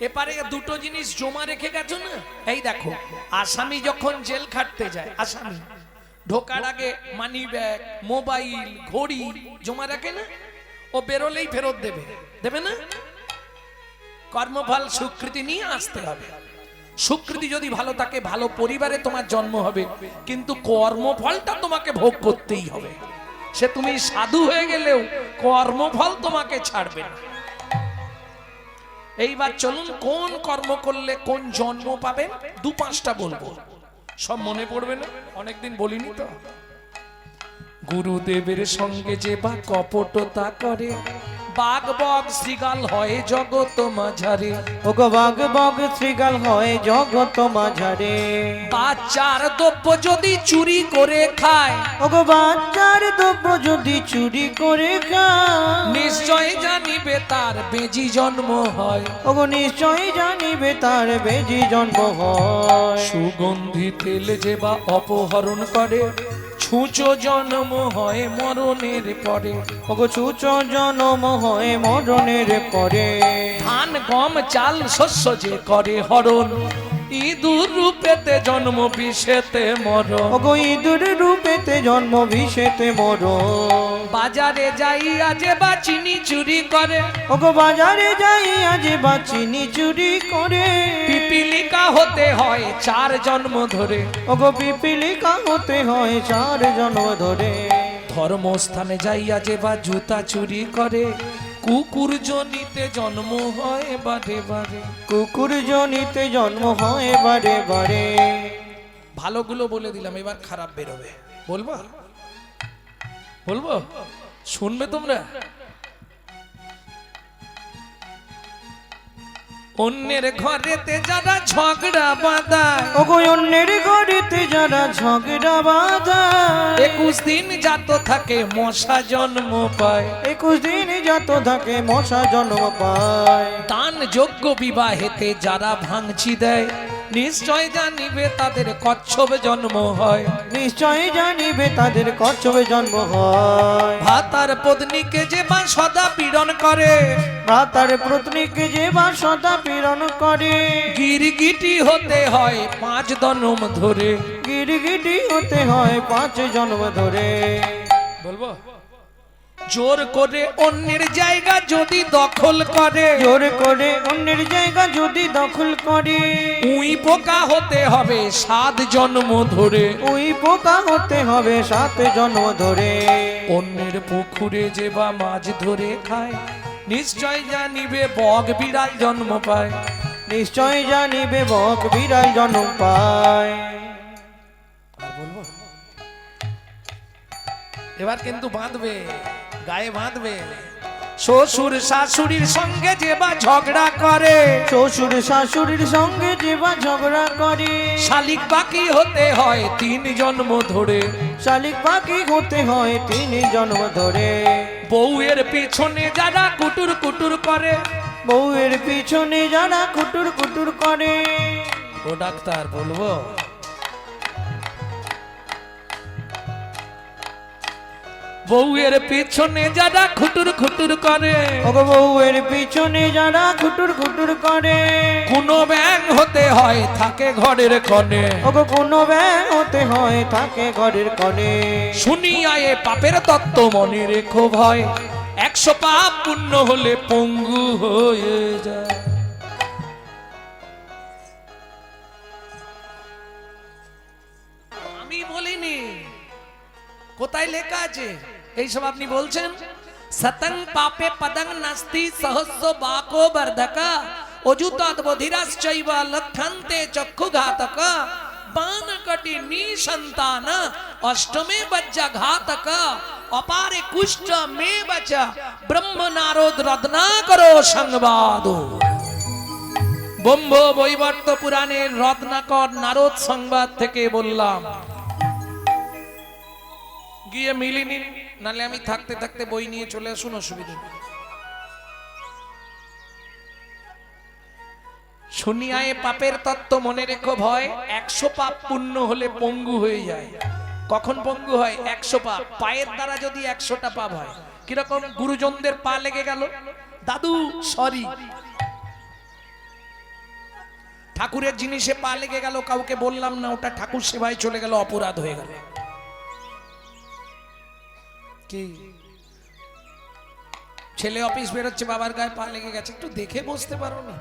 এপারে 2টো জিনিস জমা রেখে গেছো না। এই দেখো, আসামি যখন জেল খাটতে যায়, আসামি ঢোকার আগে মানি ব্যাগ, মোবাইল, ঘড়ি জমা রাখে না? ও বেরোলেই ফেরত দেবে, দেবে না? কর্মফল স্বীকৃতি নিয়ে আসতে হবে। স্বীকৃতি যদি ভালো থাকে, ভালো পরিবারে তোমার জন্ম হবে, কিন্তু কর্মফলটা তোমাকে ভোগ করতেই হবে। সে তুমি সাধু হয়ে গেলেও কর্মফল তোমাকে ছাড়বে না। এইবার চলুন, কোন কর্ম করলে কোন জন্ম পাবেন 2-5টা বলবো, সব মনে পড়বে না, অনেকদিন বলিনি তো। গুরুদেবের সঙ্গে যে বা কপটতা করে, বাঘ বক শ্রীগাল হয় জগত মাঝারে, ওগো বাঘ বগ শ্রীগাল হয় জগত মাঝারে, বাচ্চার দ্রব্য যদি চুরি করে খায়, ওগো বাচ্চার দ্রব্য যদি চুরি করে খায়, নিশ্চয় জানিবে তার বেজি জন্ম হয়। ওগো নিশ্চয় জানিবে তার বেজি জন্ম হয়। সুগন্ধি তেল যে বা অপহরণ করে, ছুঁচো জন্ম হয় মরণের পরে। ওগো ছুচ জন্ম হয় মরণের পরে, ধান গম চাল শস্য যে করে হরণ, ইঁদুর রূপেতে জন্ম বিষেতে মরণ। ওগো ইঁদুর রূপেতে জন্ম বিষেতে মরণ। বাজারে যাইয়া যে বা চিনি চুরি করে, ওগো বাজারে যাই আজ বা চিনি চুরি করে, পিপিলিকা হতে হয় 4 জন্ম ধরে। ওগো পিপিলিকা হতে হয় 4 জন্ম ধরে। ধর্মস্থানে যাইয়া যে বা জুতা চুরি করে, কুকুর জনিতে জন্ম হয় বারে বারে। কুকুর জনিতে জন্ম হয় বারে বারে। ভালোগুলো বলে দিলাম, এবার খারাপ বেরোবে। বলবো বলবো শুনবে তোমরা? অন্যের ঘরেতে যারা ঝগড়া বাঁধায়, ওগো অন্যের ঘরেতে যারা ঝগড়া বাঁধায়, 21 দিন যাত থাকে মশা জন্ম পায়। 21 দিন যত থাকে মশা জন্ম পায়। দান যোগ্য বিবাহেতে যারা ভাঙচি দেয়, নিশ্চয় জানিবে তাদের কচ্ছপ জন্ম হয়। নিশ্চয় জানিবে তাদের কচ্ছপে জন্ম হয়। ভাতার পত্নীকে যে বা সদা পীড়ন করে, ভ্রাতার পত্নীকে যে বা সদা পীড়ন করে, গিরগিটি হতে হয় 5 জন্ম ধরে। গিরগিটি হতে হয় 5 জন্ম ধরে। বলবো জোর করে অন্যের জায়গা যদি দখল করে, জোর করে অন্যের জায়গা যদি দখল করে, উই পোকা হতে হবে 7 জন্ম ধরে। ওই পোকা হতে হবে 7 জন্ম ধরে। অন্যের পুকুরে যে বা মাছ ধরে খায়, নিশ্চয় জানিবে বগ বিড়াল জন্ম পায়। নিশ্চয় জানিবে বক বিড়াল জন্ম পায়। এবার কিন্তু বাঁধবে, গায়ে বাঁধবে। শ্বশুর শাশুড়ির সঙ্গে যে বা ঝগড়া করে, শ্বশুর শাশুড়ির সঙ্গে যে বা ঝগড়া করে, শালিক বাকি হতে হয় 3 জন্ম ধরে। শালিক পাখি হতে হয় 3 জন্ম ধরে। বউয়ের পিছনে যারা কুটুর কুটুর করে, বউয়ের পিছনে যারা কুটুর কুটুর করে, ও ডাক্তার বলবো বউয়ের পিছনে যারা খুটুর খুটুর করে, ওগো বউয়ের পিছনে যারা কুটুর কুটুর করে, কোনো ব্যাং হতে হয় থাকে ঘরের কনে। ওগো কোনো ব্যাং হতে হয় থাকে ঘরের কনে। শুনিয়া এ পাপের তত্ত্ব মনে রেখো ভয়, 100 পাপ পুণ্য হলে পঙ্গু হয়ে যায়। আমি বলিনি, কোথায় লেখা আছে এইসব আপনি বলছেন? সতং পাপে পদং নাস্তি সহস্র বাকো বর্ধকা, অযুতাৎ বধিরাশ্চৈব লক্ষন্তে চক্ষুঘাতক, বানকটি নিসন্তান অষ্টমে বজ্জা ঘাতক, অপারে কুষ্ঠ মে বচ ব্রহ্ম নারদ রত্নাকরো সংবাদ। ব্রহ্ম বৈবর্ত পুরাণের রত্নাকর নারদ সংবাদ থেকে বললাম। গিয়ে মিলিনি, নালে আমি থাকতে থাকতে বই নিয়ে চলে আসুন, অসুবিধা নেই। শুনিয়া এ পাপের তত্ত্ব মনে রেখো ভয়, 100 পাপ পুণ্য হলে পঙ্গু হয়ে যায়। কখন পঙ্গু হয়? 100 পাপ। পায়ের দ্বারা যদি 100টা পাপ হয়, কিরকম? গুরুজনদের পা লেগে গেল, দাদু সরি। ঠাকুরের জিনিসে পা লেগে গেল, কাউকে বললাম না, ওটা ঠাকুর সেবায় চলে গেল, অপরাধ হয়ে গেল। কি ছেলে অফিস বেরোচ্ছে, বাবার গায়ে পা লেগে গেছে, একটু দেখে বসতে পারো না?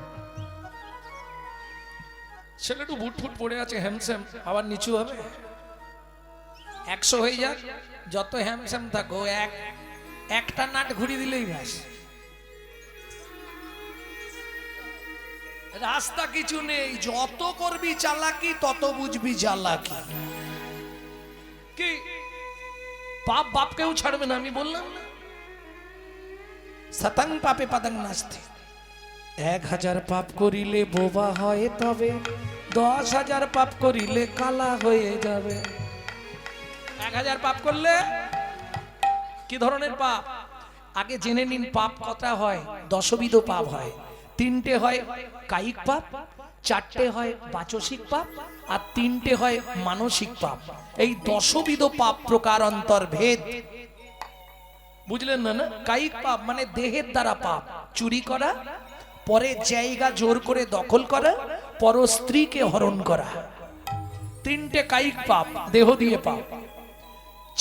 ছেলে একটু বুট ফুট পড়ে আছে, হ্যামস্যাম, আবার নিচু হবে। 100 হয়ে যাক, যত হ্যামস্যাম থাকো, একটা নাট ঘুরিয়ে দিলেই ব্যাস। রাস্তা কিছু নেই, যত করবি চালাকি তত বুঝবি জ্বালাকি। কি পাপ বাপকেও ছাড়বে না, আমি বললাম না? শতাং পাপে পদং নাস্তি। 1000 পাপ করিলে বোবা হয় তবে 10,000 পাপ করিলে কালা হয়ে যাবে। 1000 পাপ করলে কি ধরনের পাপ আগে জেনে নিন। পাপ কটা হয়? 10বিধ পাপ হয়। 3টে হয় কায়িক পাপ, 4টে হয় বাচসিক পাপ, আর 3টে হয় মানসিক পাপ। এই 10বিধ পাপ প্রকার অন্তর্ভেদ, বুঝলেন না? না, কায়িক পাপ মানে দেহের দ্বারা পাপ, চুরি করা, পরের জায়গা জোর করে দখল করা, পর স্ত্রীকে হরণ করা, 3টে কায়িক পাপ, দেহ দিয়ে পাপ।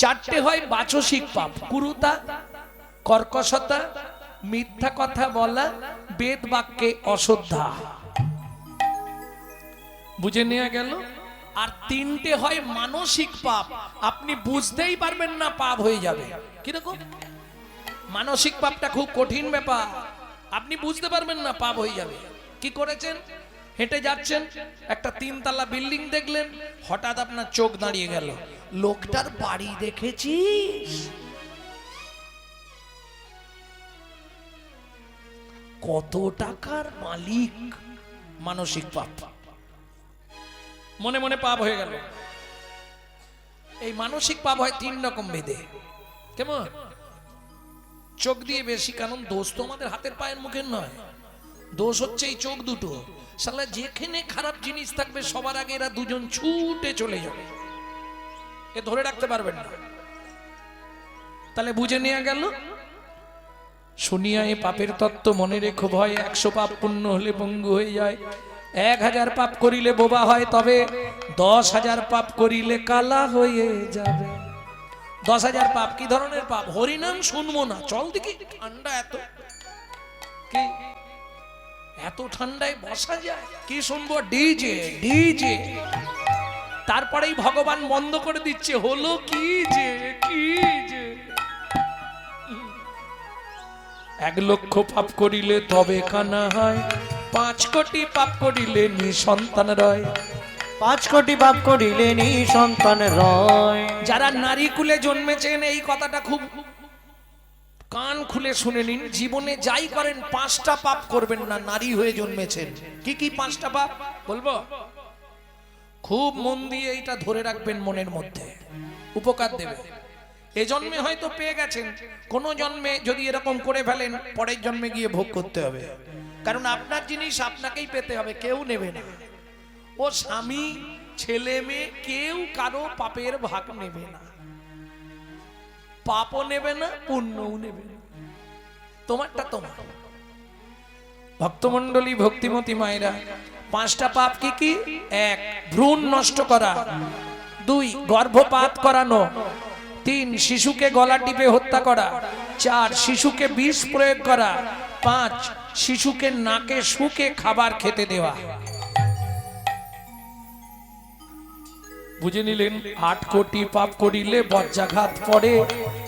4টে হয় বাচসিক পাপ, কুরুতা, কর্কশতা, মিথ্যা কথা বলা, বেদ বাক্যে অশ্রদ্ধা। বুঝে নেওয়া গেল। আর 3টে হয় মানসিক পাপ, আপনি বুঝতেই পারবেন না পাপ হয়ে যাবে। কিরকম? মানসিক পাপটা খুব কঠিন ব্যাপার, আপনি বুঝতে পারবেন না পাপ হয়ে যাবে। কি করেছেন? হেঁটে যাচ্ছেন, একটা 3তলা বিল্ডিং দেখলেন, হঠাৎ আপনার চোখ দাঁড়িয়ে গেল, লোকটার বাড়ি দেখেছিস? কত টাকার মালিক। মানসিক পাপ, মনে মনে পাপ হয়ে গেল। এই মানসিক পাপ হয় 3 রকম ভেদে। কেমন? চোখ দিয়ে বেশি, কারণ দোষ তো আমাদের হাতের পায়ের মুখের নয়, দোষ হচ্ছে এই চোখ দুটো। শালা যেখানে খারাপ জিনিস থাকবে সবার আগে এরা দুজন ছুটে চলে যাবে, এ ধরে রাখতে পারবেন না। তাহলে বুঝে নেওয়া গেল। শুনিয়া এ পাপের তত্ত্ব মনে রেখো ভয়, 100 পাপ পুণ্য হলে পঙ্গু হয়ে যায়। 1000 পাপ করিলে বোবা হয় তবে 10,000 পাপ করিলে কালা হয়ে যাবে। 10,000 পাপ। কি ধরনের পাপ? হরিনাম শুনবো না, চল দেখি, ঠান্ডা এত, কি এত ঠান্ডায় বসা যায়? কি শুনবো? DJ DJ. তারপরেই ভগবান বন্ধ করে দিচ্ছে, হলো কি যে, কি যে। 1 লক্ষ পাপ করিলে তবে কানা হয়, 5 কোটি পাপ করিলে নিঃসন্তান রয়। 5 কোটি পাপ করিলে নিঃসন্তান রয়। যারা নারী কুলে জন্মেছেন এই কথাটা খুব কান খুলে শুনে নিন। জীবনে যাই করেন 5টা পাপ করবেন না, নারী হয়ে জন্মেছেন। কি কি 5টা পাপ বলবো? খুব মন দিয়ে এইটা ধরে রাখবেন, মনের মধ্যে উপকার দেবে। এ জন্মে হয়তো পেয়ে গেছেন, কোন জন্মে যদি এরকম করে ফেলেন পরের জন্মে গিয়ে ভোগ করতে হবে। কারণ আপনার জিনিস আপনাকেই পেতে হবে, কেউ নেবে না। ও স্বামী, ছেলে মেয়ে কেউ কারো পাপের ভাগ নেবে না, পাপও নেবে না, পুণ্যও নেবে না, তোমারটা তোমার। ভক্তমণ্ডলী, ভক্তিমতী মায়েরা, 5টা পাপ কি কি? 1 ভ্রূণ নষ্ট করা, 2 গর্ভপাত করানো, 3 শিশুকে গলা টিপে হত্যা করা, 4 শিশুকে বিষ প্রয়োগ করা, 5 শিশুকে নাকে শুকে খাবার খেতে দেওয়া। বুঝে নিলেন? 8 কোটি পাপ করিলে বজ্রাঘাত পড়ে,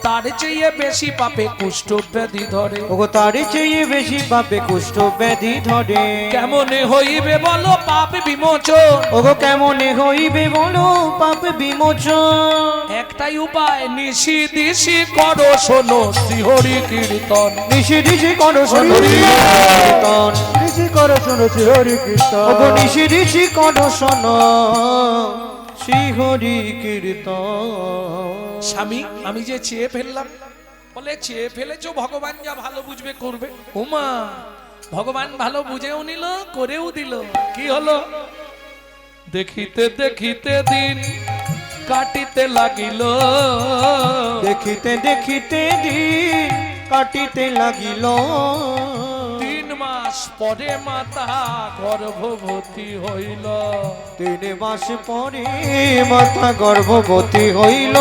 তার চেয়ে বেশি পাপে কুষ্ঠ ব্যাধি ধরে। ওগো তার চেয়ে বেশি পাপে কুষ্ঠ ব্যাধি ধরে। কেমনে হইবে বলো পাপ বিমোচন? ওগো কেমনে হইবে বলো পাপ বিমোচন? একটাই উপায়, নিশি দিশি করো শোনো শ্রীহরি কীর্তন। নিশি দিশি করো শোনো কীর্তন। ঋষি করে শুনেছি হরি কীর্তন। ওগো নিশি দিশি করো শোনো শ্রী হরি কীর্তন। স্বামী, আমি যে চেয়ে ফেললাম, বলে চেয়ে ফেলেছো, ভগবান যা ভালো বুঝবে করবে। ওমা, ভগবান ভালো বুঝেও নিল, করেও দিল। কি হলো? দেখিতে দেখিতে দিন কাটিতে লাগিল, দেখিতে দেখিতে দিন কাটিতে লাগিল। 3 মাস পরে মাতা গর্ভবতী হইল। 3 মাস পরে মাতা গর্ভবতী হইল।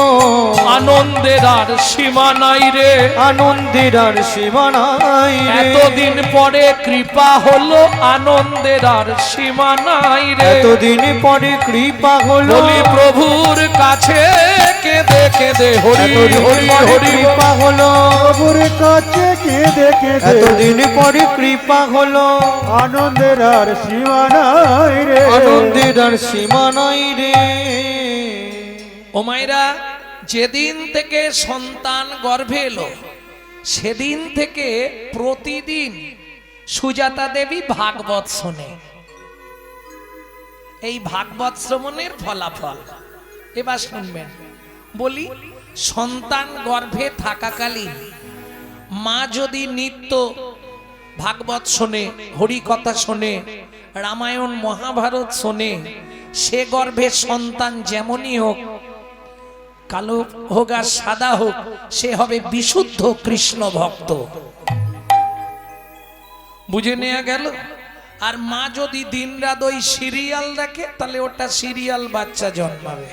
আনন্দের আর সীমা নাই রে, আনন্দের আর সীমা নাই রে। এতদিন পরে কৃপা হলো, আনন্দের আর সীমা নাই রে। এতদিন পরে কৃপা হলো। বলি প্রভুর কাছে কেঁদে কেঁদে হরি হরি হরি কৃপা হলো। প্রভুর কাছে কেঁদে কেঁদে এতদিন পরে কৃপা হলো। আনন্দের আর সীমা নাই রে। আনন্দের আর সীমা নাই রে। ও মায়েরা, যেদিন থেকে সন্তান গর্ভে এলো সেদিন থেকে প্রতিদিন সুজাতা দেবী ভাগবত শোনে। এই ভাগবত শ্রবণের ফলাফল এবার শুনবেন। বলি, সন্তান গর্ভে থাকাকালীন মা যদি নিত্য ভাগবত শোনে, হরিকথা শোনে, রামায়ণ মহাভারত শোনে, সে গর্ভে সন্তান যেমনই হোক, কালো হোক আর সাদা হোক, সে হবে বিশুদ্ধ কৃষ্ণ ভক্ত। বুঝে নেওয়া গেল? আর মা যদি দিনরাত ওই সিরিয়াল দেখে, তাহলে ওটা সিরিয়াল বাচ্চা জন্মাবে।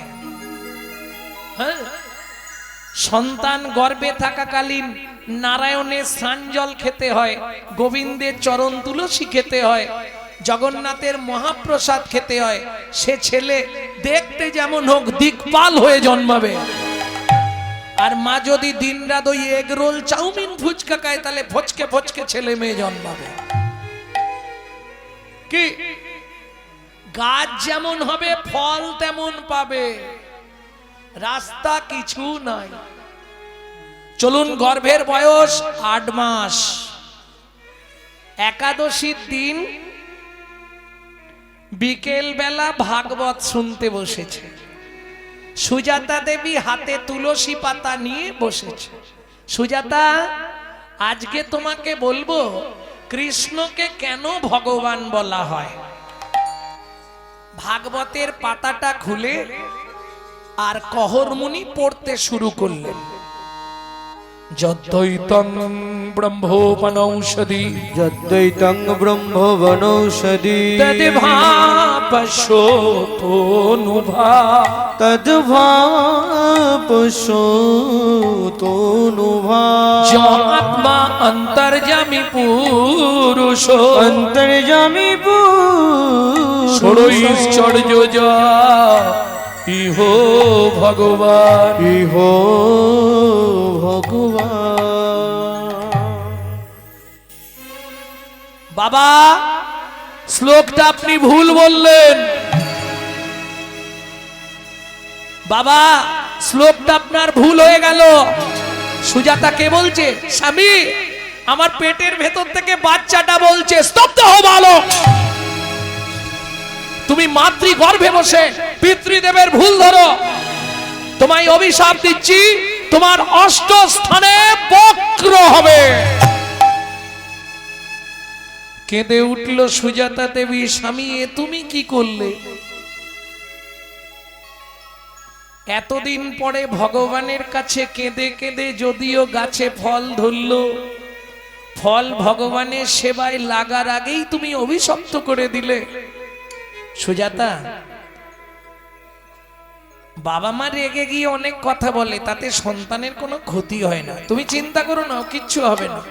হ্যাঁ, সন্তান গর্ভে থাকাকালীন নারায়ণের স্নান জল খেতে হয়, গোবিন্দের চরণ তুলসী খেতে হয়, জগন্নাথের মহাপ্রসাদ খেতে হয়। সে ছেলে দেখতে যেমন হোক দিকপাল হয়ে জন্মাবে। আর মা যদি দিনরাত ওই এগ রোল চাউমিন ফুচকা খায়, তাহলে ফচকে ফচকে ছেলে মেয়ে জন্মাবে। কি গাছ যেমন হবে ফল তেমন পাবে, রাস্তা কিছু নাই। চলুন, গর্ভের বয়স 8 মাস, একাদশীর দিন বিকেল বেলা ভাগবত শুনতে বসেছে। সুজাতা দেবী হাতে তুলসী পাতা নিয়ে বসেছে। সুজাতা, আজকে তোমাকে বলবো কৃষ্ণকে কেন ভগবান বলা হয়। ভাগবতের পাতাটা খুলে আর কহরমুনি পড়তে শুরু করলেন। যদ্বৈতং ব্রহ্মোপনৌষধি যদ্বৈতং ব্রহ্মবনৌষধি তদ্ভাপশোতনুভা তদ্ভাপশোতনুভা আত্মা অন্তর্যামী পুরুষ অন্তর্যামী পুরুষ ষোড়ৈশ্চর্য যা ইহো ভগবান ইহো ভগবান। বাবা, শ্লোকটা আপনি ভুল বললেন। বাবা, শ্লোকটা আপনার ভুল হয়ে গেল। সুজাতা কে বলছে? স্বামী, আমার পেটের ভেতর থেকে বাচ্চাটা বলছে। স্তব্ধ হও বালক। তুমি মাতৃ গর্ভে বসে পিতৃদেবের ভুল ধরো। তোমায় অভিশাপ দিচ্ছি, তোমার 8 স্থানে বক্র হবে। কেঁদে উঠল সুজাতা দেবী। স্বামী, এ তুমি কি করলে? এতদিন পরে ভগবানের কাছে কেঁদে কেঁদে যদিও গাছে ফল ধরল, ফল ভগবানের সেবায় লাগার আগেই তুমি অভিশপ্ত করে দিলে। সুজাতা, বাবা মা রেগে গিয়ে অনেক কথা বলে, তাতে সন্তানের কোনো ক্ষতি হয় না। তুমি চিন্তা করো না, কিচ্ছু হবে না।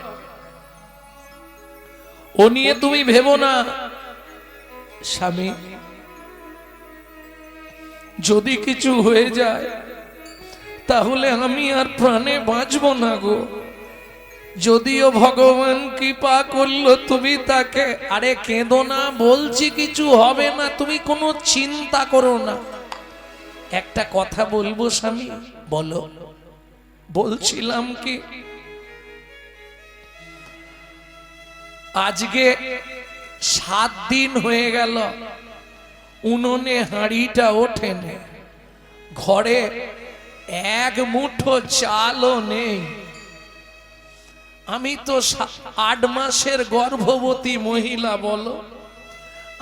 ও নিয়ে তুমি ভেবো না। স্বামী, যদি কিছু হয়ে যায় তাহলে আমি আর প্রাণে বাঁচবো না গো। যদিও ভগবান কৃপা করলো তুমি তাকে। আরে কেঁদো না, বলছি কিছু হবে না, তুমি কোনো চিন্তা করো না। একটা কথা বলবো স্বামী? বলো। বলছিলাম কি, আজকে 7 দিন হয়ে গেল উনুনে হাঁড়িটা ওঠেনি, ঘরে এক মুঠো চালও নেই। আমি তো 8 মাসের গর্ভবতী মহিলা, বলো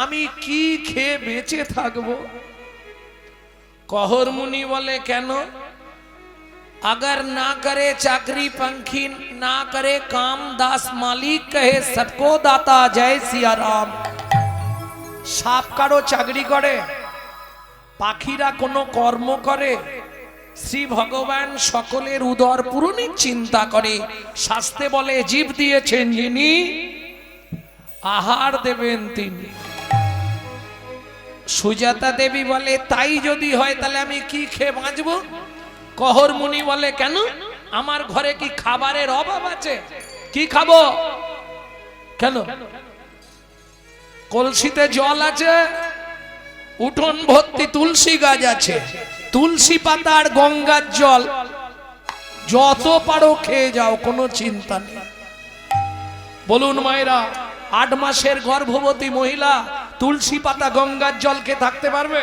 আমি কি খেয়ে বেঁচে থাকবো? কহরমুনি বলে, কেন? अगर ना करे चाकरी पंखी, ना करे काम दास मालिक, कहे सबको दाता जय सिया राम। साप कारो चाकरी करे, पाखीरा कोनो कर्म करे, श्री भगवान सकलेर उदर पूरণের चिंता करे। शास्त्रे बोले जीव दिएছেন যিনি, आहार देবেন তিনি। सुजाता देवी बोले, ताई যদি হয় তাহলে আমি কি খেয়ে বাঁচবো? কহরমুনি বলে, কেন? আমার ঘরে কি খাবারের অভাব আছে? কি খাবো? কেন? কলসিতে জল আছে, উঠোন ভর্তি তুলসী গাছ আছে, তুলসী পাতা আর গঙ্গার জল যত পারো খেয়ে যাও, কোনো চিন্তা নেই। বলুন মায়েরা, 8 মাসের গর্ভবতী মহিলা তুলসী পাতা গঙ্গার জল খেয়ে থাকতে পারবে?